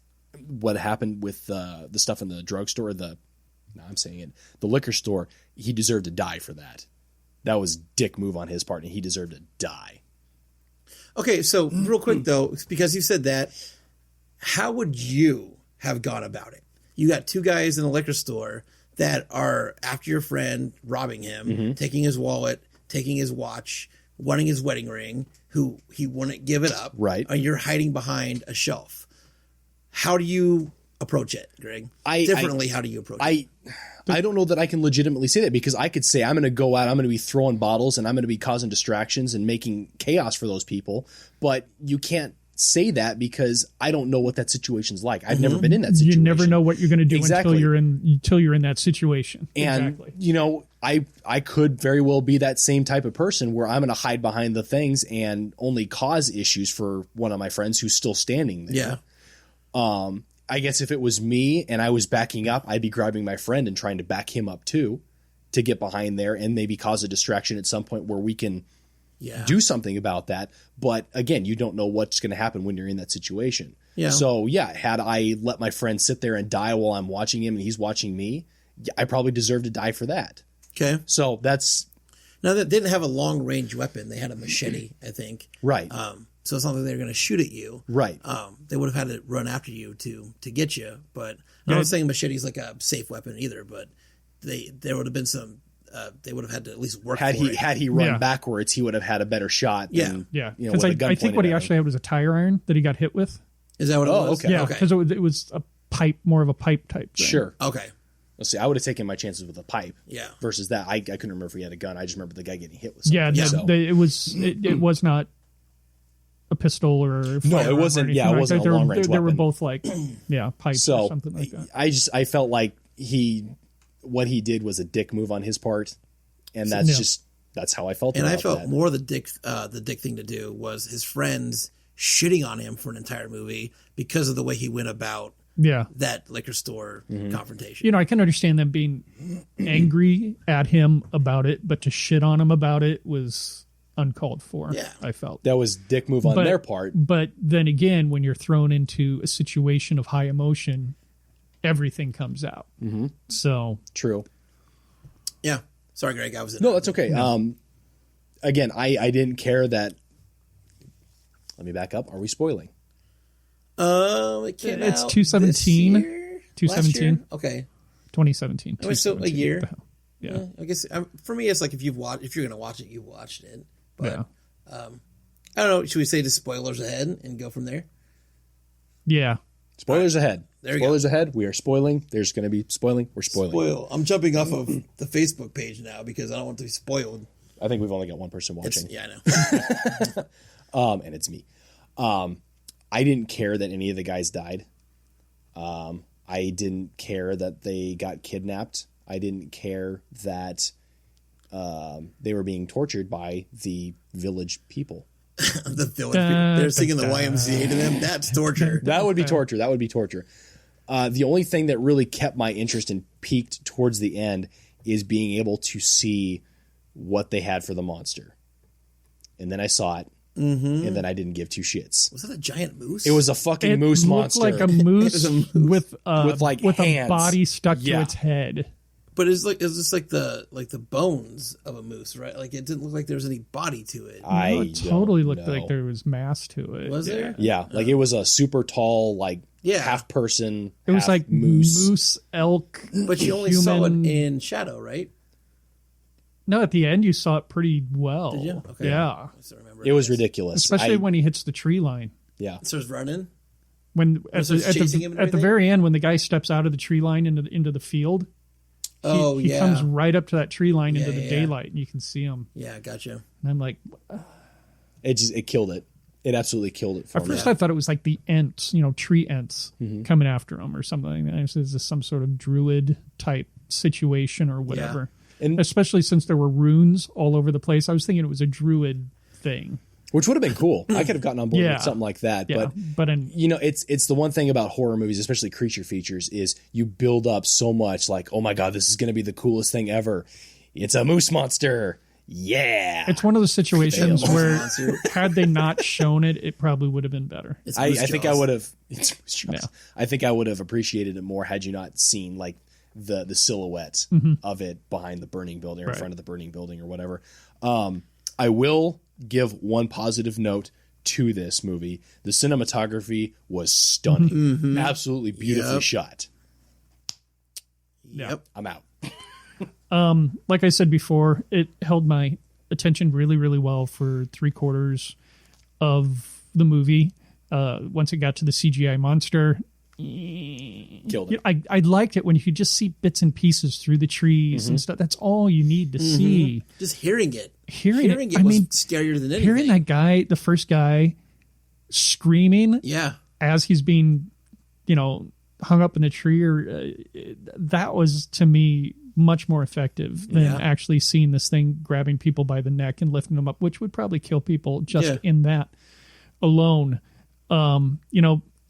what happened with the stuff in the drugstore, the liquor store, he deserved to die for that. That was dick move on his part, and he deserved to die. Okay, so real quick though, because you said that, how would you have gone about it? You got 2 guys in a liquor store that are after your friend, robbing him, taking his wallet, taking his watch, wanting his wedding ring, who he wouldn't give it up. Right. And you're hiding behind a shelf. How do you approach it, Greg? How do you approach it? I don't know that I can legitimately say that, because I could say I'm going to go out, I'm going to be throwing bottles, and I'm going to be causing distractions and making chaos for those people. But you can't say that because I don't know what that situation's like. I've never been in that situation. You never know what you're going to do Exactly. until you're in that situation. And, exactly. you know, I could very well be that same type of person where I'm going to hide behind the things and only cause issues for one of my friends who's still standing there. Yeah. I guess if it was me and I was backing up, I'd be grabbing my friend and trying to back him up too, to get behind there and maybe cause a distraction at some point where we can do something about that. But again, you don't know what's going to happen when you're in that situation. Yeah. So yeah, had I let my friend sit there and die while I'm watching him and he's watching me, I probably deserve to die for that. Okay. So that's Now, they didn't have a long range weapon. They had a machete, I think. right. So it's not like they were going to shoot at you. Right. They would have had to run after you to get you. But I'm not saying machete is like a safe weapon either. But there would have been some. They would have had to at least work. Had for it. he run Yeah. backwards, he would have had a better shot. Than, Yeah. You know, Because with a gun I think pointed what he at him. actually had was a tire iron that he got hit with. Is that what it Oh, was? okay. Yeah. Because it was a pipe, more of a pipe type thing. Sure. Okay. Let's see. I would have taken my chances with a pipe. Yeah. Versus that, I couldn't remember if he had a gun. I just remember the guy getting hit with something. Yeah. So- It was not a pistol or No, firearm it or wasn't. anything Yeah, it like wasn't that. a long range They were weapon. both like, pipes or So something like that. I felt like what he did was a dick move on his part, and that's how I felt. And I about felt that. more the dick thing to do was his friends shitting on him for an entire movie because of the way he went about Yeah. that liquor store Mm-hmm. confrontation. I can understand them being angry at him about it, but to shit on him about it was uncalled for. Yeah. I felt. That was dick move on their part. But then again, when you're thrown into a situation of high emotion, everything comes out. Mm-hmm. So True. Yeah. Sorry, Greg. I was in. No, that's okay. Again, I didn't care that. Let me back up. Are we spoiling? It came It's out 2017. this year? 2017. Last year? Okay. 2017. Oh, so a 2017. year. What the hell? Yeah. I guess for me, it's like if you're going to watch it, you've watched it. But Yeah. I don't know. Should we say the spoilers ahead and go from there? Yeah. Spoilers ahead. There you go. Spoilers ahead. We are spoiling. There's going to be spoiling. We're spoiling. Spoil. I'm jumping off of the Facebook page now because I don't want to be spoiled. I think we've only got one person watching. Yeah, I know. And it's me. I didn't care that any of the guys died. I I didn't care that they got kidnapped. I didn't care that they were being tortured by the village people. The village people. They're singing the YMCA to them. That's torture. That would be torture. That would be torture. The only thing that really kept my interest and peaked towards the end is being able to see what they had for the monster. And then I saw it, and then I didn't give two shits. Was that a giant moose? It was a fucking moose monster. It looked like a moose with with a hands. body stuck to its head. But it's just like the bones of a moose, right? Like it didn't look like there was any body to it. It totally looked like there was mass to it. Was there? Yeah, like it was a super tall, like half person. It was like moose, elk. But you only saw it in shadow, right? No, at the end you saw it pretty well. Did you? Okay. Yeah. I still remember It was ridiculous. Especially when he hits the tree line. Yeah. It starts running. When at the very end, when the guy steps out of the tree line into the field, he comes right up to that tree line into the daylight, and you can see him. Yeah, gotcha. And I'm like, it killed it. It absolutely killed it. At first, I thought it was like the Ents, tree Ents coming after him or something. Is this some sort of druid type situation or whatever? And especially since there were runes all over the place, I was thinking it was a druid thing. Which would have been cool. I could have gotten on board with something like that. Yeah. But it's the one thing about horror movies, especially creature features, is you build up so much like, oh my God, this is going to be the coolest thing ever. It's a moose monster. Yeah. It's one of those situations where had they not shown it, it probably would have been better. I think I would have. I think I would have appreciated it more had you not seen like the silhouette of it behind the burning building or in front of the burning building or whatever. I will give one positive note to this movie. The cinematography was stunning. Absolutely beautifully shot. Yep. I'm out. Like I said before, it held my attention really, really well for 3/4 of the movie. Once it got to the CGI monster, Killed it. I liked it when you could just see bits and pieces through the trees and stuff. That's all you need to see. Just hearing it. Hearing it was scarier than anything. Hearing that guy, the first guy, screaming as he's being, hung up in the tree, that was, to me, much more effective than actually seeing this thing grabbing people by the neck and lifting them up, which would probably kill people just in that alone.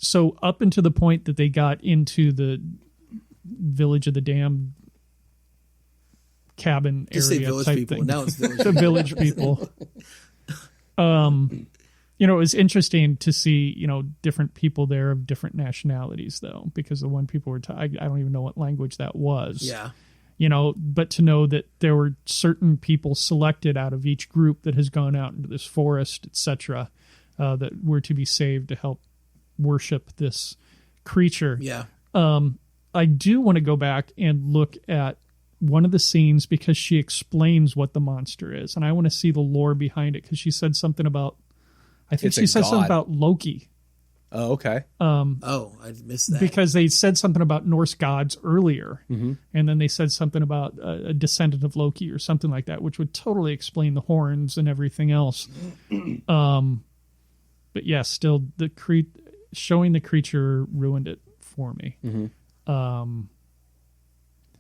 So up until the point that they got into the village of the damned cabin area, say village type people. thing. Now it's village the village people. It was interesting to see, different people there of different nationalities, though, because the one people were, I don't even know what language that was. Yeah. But to know that there were certain people selected out of each group that has gone out into this forest, etc., that were to be saved to help worship this creature. Yeah. I do want to go back and look at one of the scenes because she explains what the monster is, and I want to see the lore behind it because she said something about, I think she said something about Loki. Oh, okay. I missed that. Because they said something about Norse gods earlier, and then they said something about a descendant of Loki or something like that, which would totally explain the horns and everything else. But yeah, still, showing the creature ruined it for me.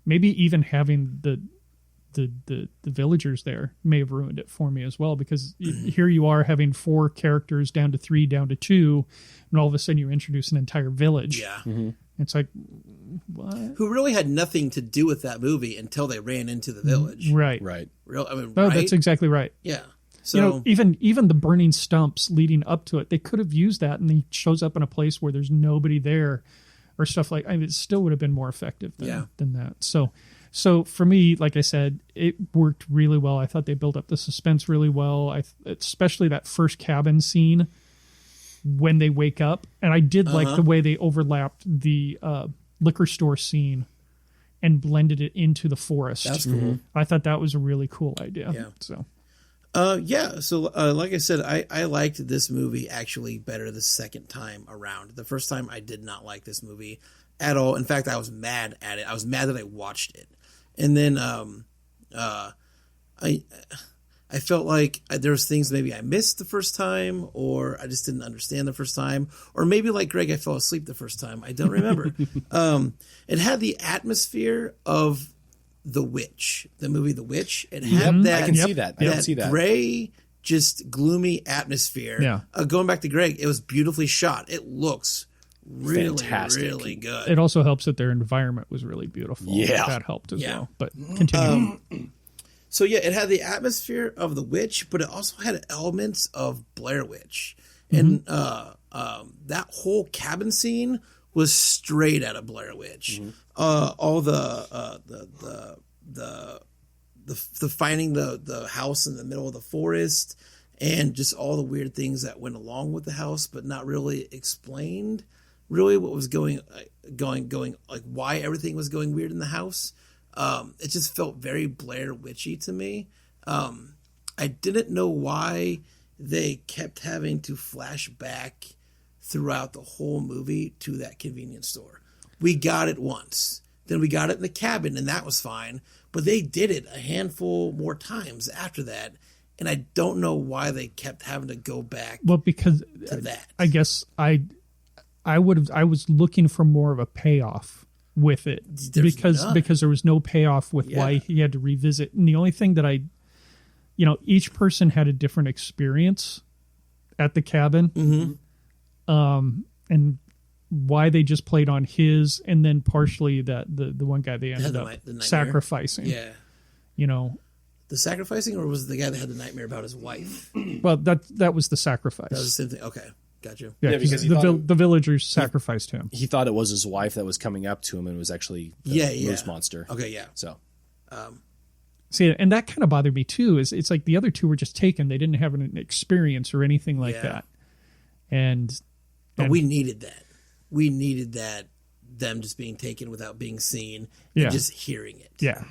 Maybe even having the villagers there may have ruined it for me as well, because here you are having 4 characters down to 3, down to 2, and all of a sudden you introduce an entire village. Yeah. It's like, what? Who really had nothing to do with that movie until they ran into the village. Right. That's exactly right. Yeah. So even the burning stumps leading up to it, they could have used that, and he shows up in a place where there's nobody there or stuff like, it still would have been more effective than that. So for me, like I said, it worked really well. I thought they built up the suspense really well. Especially that first cabin scene when they wake up. And I did like the way they overlapped the liquor store scene and blended it into the forest. That's cool. I thought that was a really cool idea. Yeah. So. So like I said, I liked this movie actually better the second time around. The first time I did not like this movie at all. In fact, I was mad at it. I was mad that I watched it. And then I I felt like there was things maybe I missed the first time, or I just didn't understand the first time, or maybe like Greg, I fell asleep the first time. I don't remember. It had the atmosphere of The Witch, the movie The Witch. It had that. I can see that. I can see that. Gray, just gloomy atmosphere. Yeah. Going back to Greg, it was beautifully shot. It looks really, Fantastic. really good. It also helps that their environment was really beautiful. Yeah. That helped as well. But continue. So yeah, it had the atmosphere of The Witch, but it also had elements of Blair Witch, and that whole cabin scene was straight out of Blair Witch. All the finding the house in the middle of the forest, and just all the weird things that went along with the house, but not really explained. Really, what was going like why everything was going weird in the house. It just felt very Blair Witchy to me. I didn't know why they kept having to flash back throughout the whole movie to that convenience store. We got it once. Then we got it in the cabin, and that was fine. But they did it a handful more times after that, and I don't know why they kept having to go back because to that. I guess I was looking for more of a payoff with it because there was no payoff with why he had to revisit. And the only thing that each person had a different experience at the cabin. And why they just played on his, and then partially that the one guy they ended up sacrificing. Yeah. The sacrificing, or was it the guy that had the nightmare about his wife? Well, that was the sacrifice. That was the same thing. Okay. Got you. Yeah, because the villagers sacrificed him. He thought it was his wife that was coming up to him, and it was actually the moose monster. Okay, yeah. So, see, and that kind of bothered me too. Is it's like the other two were just taken; they didn't have an experience or anything like that. But we needed that. We needed that. Them just being taken without being seen, and just hearing it. Yeah.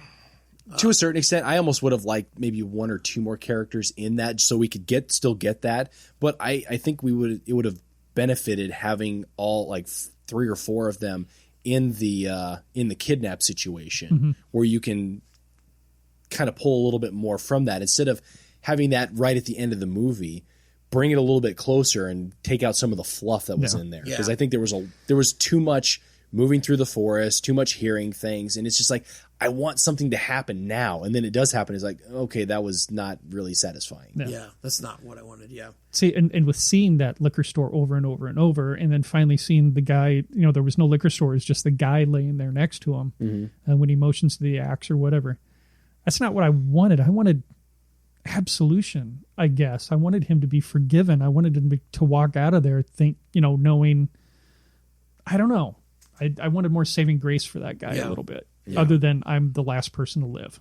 To a certain extent, I almost would have liked maybe one or two more characters in that, so we could still get that. But I think it would have benefited having all like 3 or 4 of them in the kidnap situation, where you can kind of pull a little bit more from that instead of having that right at the end of the movie. Bring it a little bit closer and take out some of the fluff that was in there, because I think there was too much moving through the forest, too much hearing things, and it's just like, I want something to happen now, and then it does happen. It's like, okay, that was not really satisfying. Yeah, that's not what I wanted. Yeah. See, and with seeing that liquor store over and over and over, and then finally seeing the guy, there was no liquor store, it's just the guy laying there next to him, and when he motions to the axe or whatever, that's not what I wanted. I wanted absolution, I guess. I wanted him to be forgiven. I wanted him to walk out of there knowing, I don't know. I wanted more saving grace for that guy a little bit, other than I'm the last person to live.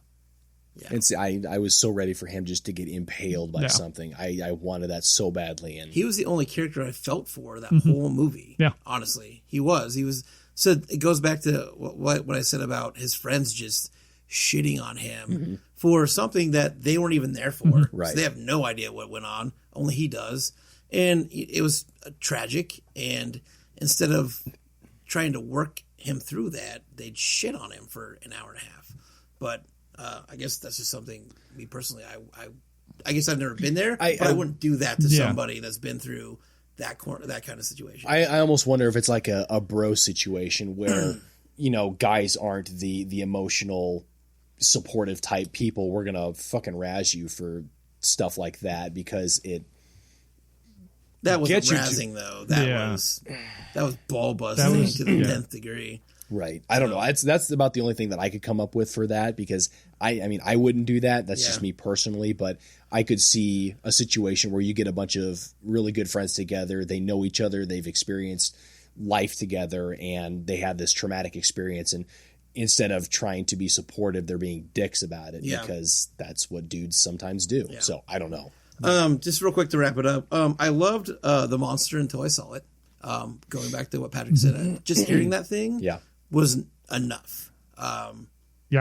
Yeah. And see, I was so ready for him just to get impaled by something. I wanted that so badly. And he was the only character I felt for that whole movie. Yeah. Honestly, he was. So it goes back to what I said about his friends just shitting on him for something that they weren't even there for. Right. So they have no idea what went on. Only he does. And it was tragic. And instead of trying to work him through that, they'd shit on him for an hour and a half. But I guess that's just something, me personally, I guess I've never been there, but I wouldn't do that to somebody that's been through that kind of situation. I almost wonder if it's like a bro situation where, guys aren't the emotional supportive type people. We're going to fucking razz you for stuff like that because it... That wasn't razzing, though. That was ball busting to the 10th degree. Right. I don't know. That's about the only thing that I could come up with for that, because I wouldn't do that. That's just me personally, but I could see a situation where you get a bunch of really good friends together. They know each other. They've experienced life together, and they have this traumatic experience. And instead of trying to be supportive, they're being dicks about it because that's what dudes sometimes do. Yeah. So I don't know. Just real quick to wrap it up. I loved the monster until I saw it. Going back to what Patrick said, just hearing that thing was enough. I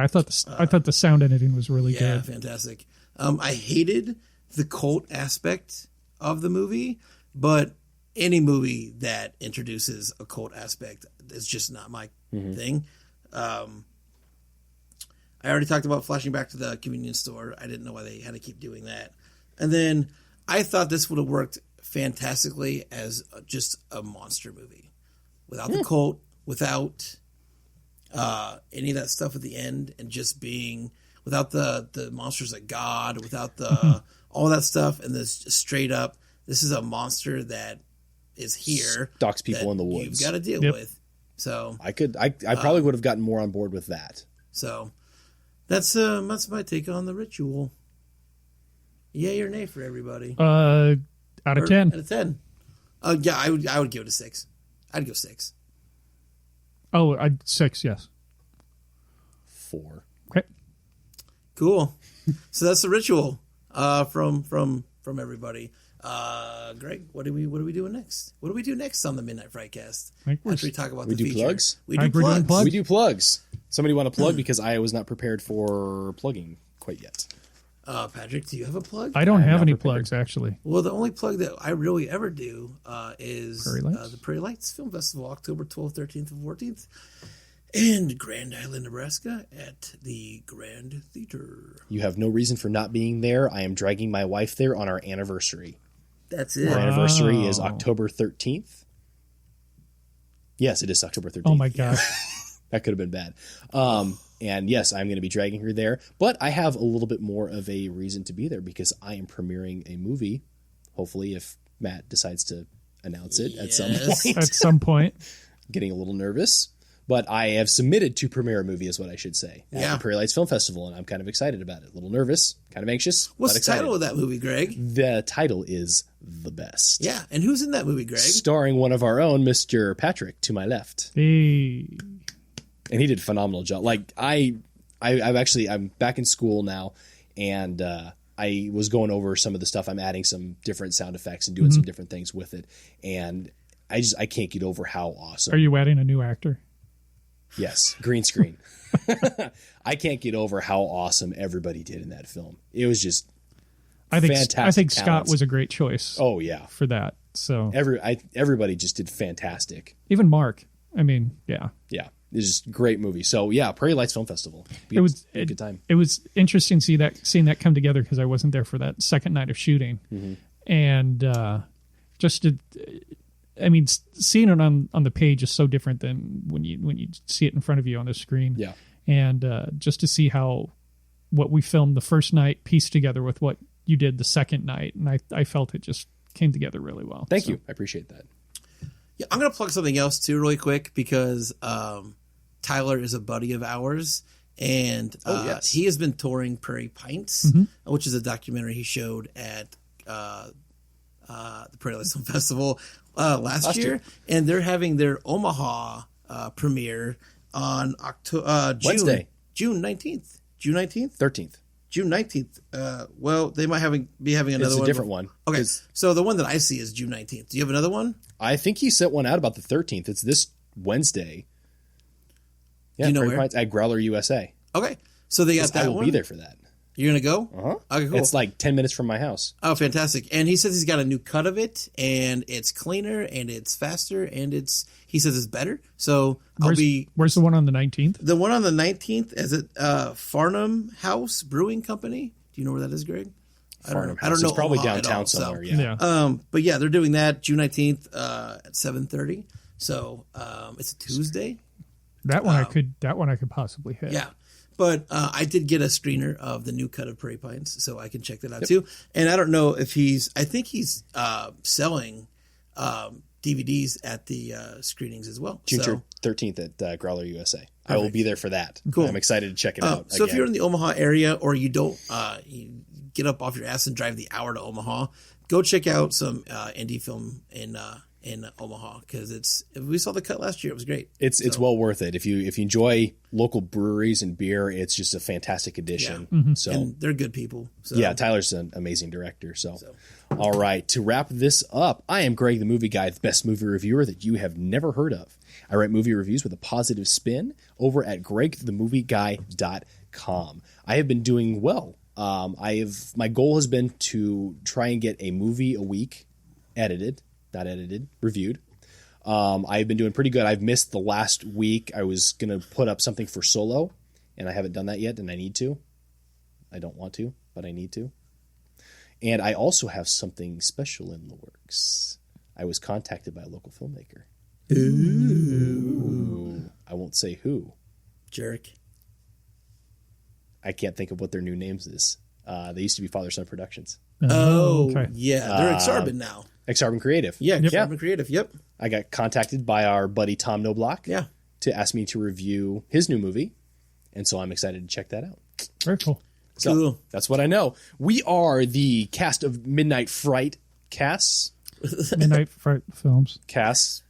thought the sound editing was really good. Yeah, fantastic. I hated the cult aspect of the movie, but any movie that introduces a cult aspect is just not my thing. I I already talked about flashing back to the convenience store. I didn't know why they had to keep doing that. And then I thought this would have worked fantastically as just a monster movie. Without the cult, without any of that stuff at the end, and just being, without the monsters of God, without the all that stuff, and this just straight up, this is a monster that is here. Stalks people in the woods. You've got to deal with. So I probably would have gotten more on board with that. So that's my take on The Ritual. Yay or nay for everybody? Out of 10. Out of 10. Yeah, I would give it a 6. I'd go 6. Oh, 6, yes. 4. Okay. Cool. So that's The Ritual from everybody. Greg, what are we doing next? What do we do next on the Midnight Frightcast? After we talk about the feature. Plugs? We do plugs. We do plugs. Somebody want to plug because I was not prepared for plugging quite yet. Patrick, do you have a plug? I don't have any plugs, actually. Well, the only plug that I really ever do is Prairie the Prairie Lights Film Festival, October 12th, 13th, and 14th in Grand Island, Nebraska at the Grand Theater. You have no reason for not being there. I am dragging my wife there on our anniversary. That's it. Our anniversary is October 13th. Yes, it is October 13th. Oh, my gosh. That could have been bad. And yes, I'm going to be dragging her there. But I have a little bit more of a reason to be there because I am premiering a movie. Hopefully, if Matt decides to announce it at some point. At some point. Getting a little nervous. But I have submitted to premiere a movie, is what I should say, at the Prairie Lights Film Festival, and I'm kind of excited about it. A little nervous, kind of anxious. What's the excited. title of that movie, Greg? The title is The Best. Yeah, and who's in that movie, Greg? Starring one of our own, Mr. Patrick, to my left. Hey. And he did a phenomenal job. Like, I'm back in school now, and I was going over some of the stuff. I'm adding some different sound effects and doing some different things with it. And I can't get over how awesome. Are you adding a new actor? Yes, green screen. I can't get over how awesome everybody did in that film. It was just fantastic. I think Scott talents. was a great choice. Oh yeah, for that. So everybody just did fantastic. Even Mark. I mean, yeah. Yeah, it's just a great movie. So yeah, Prairie Lights Film Festival. It was a good time. It was interesting seeing that come together because I wasn't there for that second night of shooting, and seeing it on the page is so different than when you see it in front of you on the screen. Yeah, and just to see how what we filmed the first night pieced together with what you did the second night, and I felt it just came together really well. Thank you, I appreciate that. Yeah, I'm gonna plug something else too, really quick, because Tyler is a buddy of ours, and he has been touring Prairie Pints, which is a documentary he showed at the Prairie Lights Film Festival last year, and they're having their Omaha premiere on Wednesday, June 19th. June 19th? 13th. June 19th. Well, they might be having another one. It's a different one. Okay, so the one that I see is June 19th. Do you have another one? I think he sent one out about the 13th. It's this Wednesday. Yeah, do you know where? At Growler USA. Okay, so they got that I will one? be there for that. You're going to go? Uh-huh. Okay, cool. It's like 10 minutes from my house. Oh, fantastic. And he says he's got a new cut of it, and it's cleaner, and it's faster, and he says it's better. So Where's the one on the 19th? The one on the 19th is at Farnham House Brewing Company. Do you know where that is, Greg? Farnham I don't know. It's probably Omaha downtown all, somewhere, so. yeah. But yeah, they're doing that June 19th at 7:30. So it's a Tuesday. Um, That one I could possibly hit. Yeah. But I did get a screener of the new cut of Prairie Pines, so I can check that out too. And I don't know if I think he's selling DVDs at the screenings as well. June 13th at Growler USA. Perfect. I will be there for that. Cool. I'm excited to check it out. So if you're in the Omaha area, or you don't you get up off your ass and drive the hour to Omaha, go check out some indie film in Omaha, because we saw the cut last year. It was great. It's well worth it. If you enjoy local breweries and beer, it's just a fantastic addition. Yeah. So and they're good people. So. Yeah, Tyler's an amazing director. So all right, to wrap this up, I am Greg the Movie Guy, the best movie reviewer that you have never heard of. I write movie reviews with a positive spin over at gregthemovieguy.com. I have been doing well. My goal has been to try and get a movie a week reviewed. I've been doing pretty good. I've missed the last week. I was going to put up something for Solo, and I haven't done that yet, and I need to. I don't want to, but I need to. And I also have something special in the works. I was contacted by a local filmmaker. Ooh. I won't say who. Jerk. I can't think of what their new names is. They used to be Father Son Productions. Oh, okay. yeah. They're Exarban now. Exarban Creative. Yeah, Exarban Creative. Yep. I got contacted by our buddy Tom Noblock to ask me to review his new movie. And so I'm excited to check that out. Very cool. So cool. That's what I know. We are the cast of Midnight Fright casts. Midnight Fright Films. Cast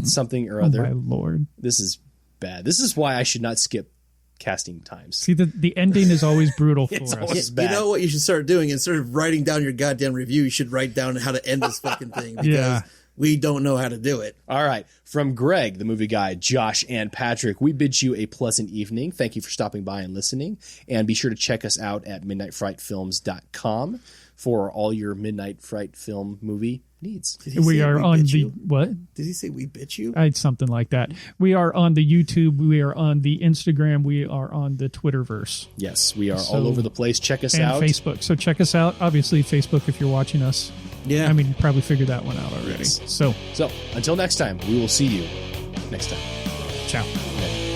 something or other. Oh, my Lord. This is bad. This is why I should not skip casting times. See, the ending is always brutal for It's us. always You bad. know what you should start doing? Instead of writing down your goddamn review, you should write down how to end this fucking thing because we don't know how to do it. All right. From Greg, the movie guy, Josh, and Patrick, we bid you a pleasant evening. Thank you for stopping by and listening. And be sure to check us out at midnightfrightfilms.com for all your Midnight Fright film movie needs. We are on the what? Did he say we bitch you? Something like that. We are on the YouTube. We are on the Instagram. We are on the Twitterverse. Yes, we are all over the place. Check us out. And Facebook. So check us out. Obviously, Facebook if you're watching us. Yeah. I mean, you probably figured that one out already. Yes. So until next time, we will see you next time. ciao. Yeah.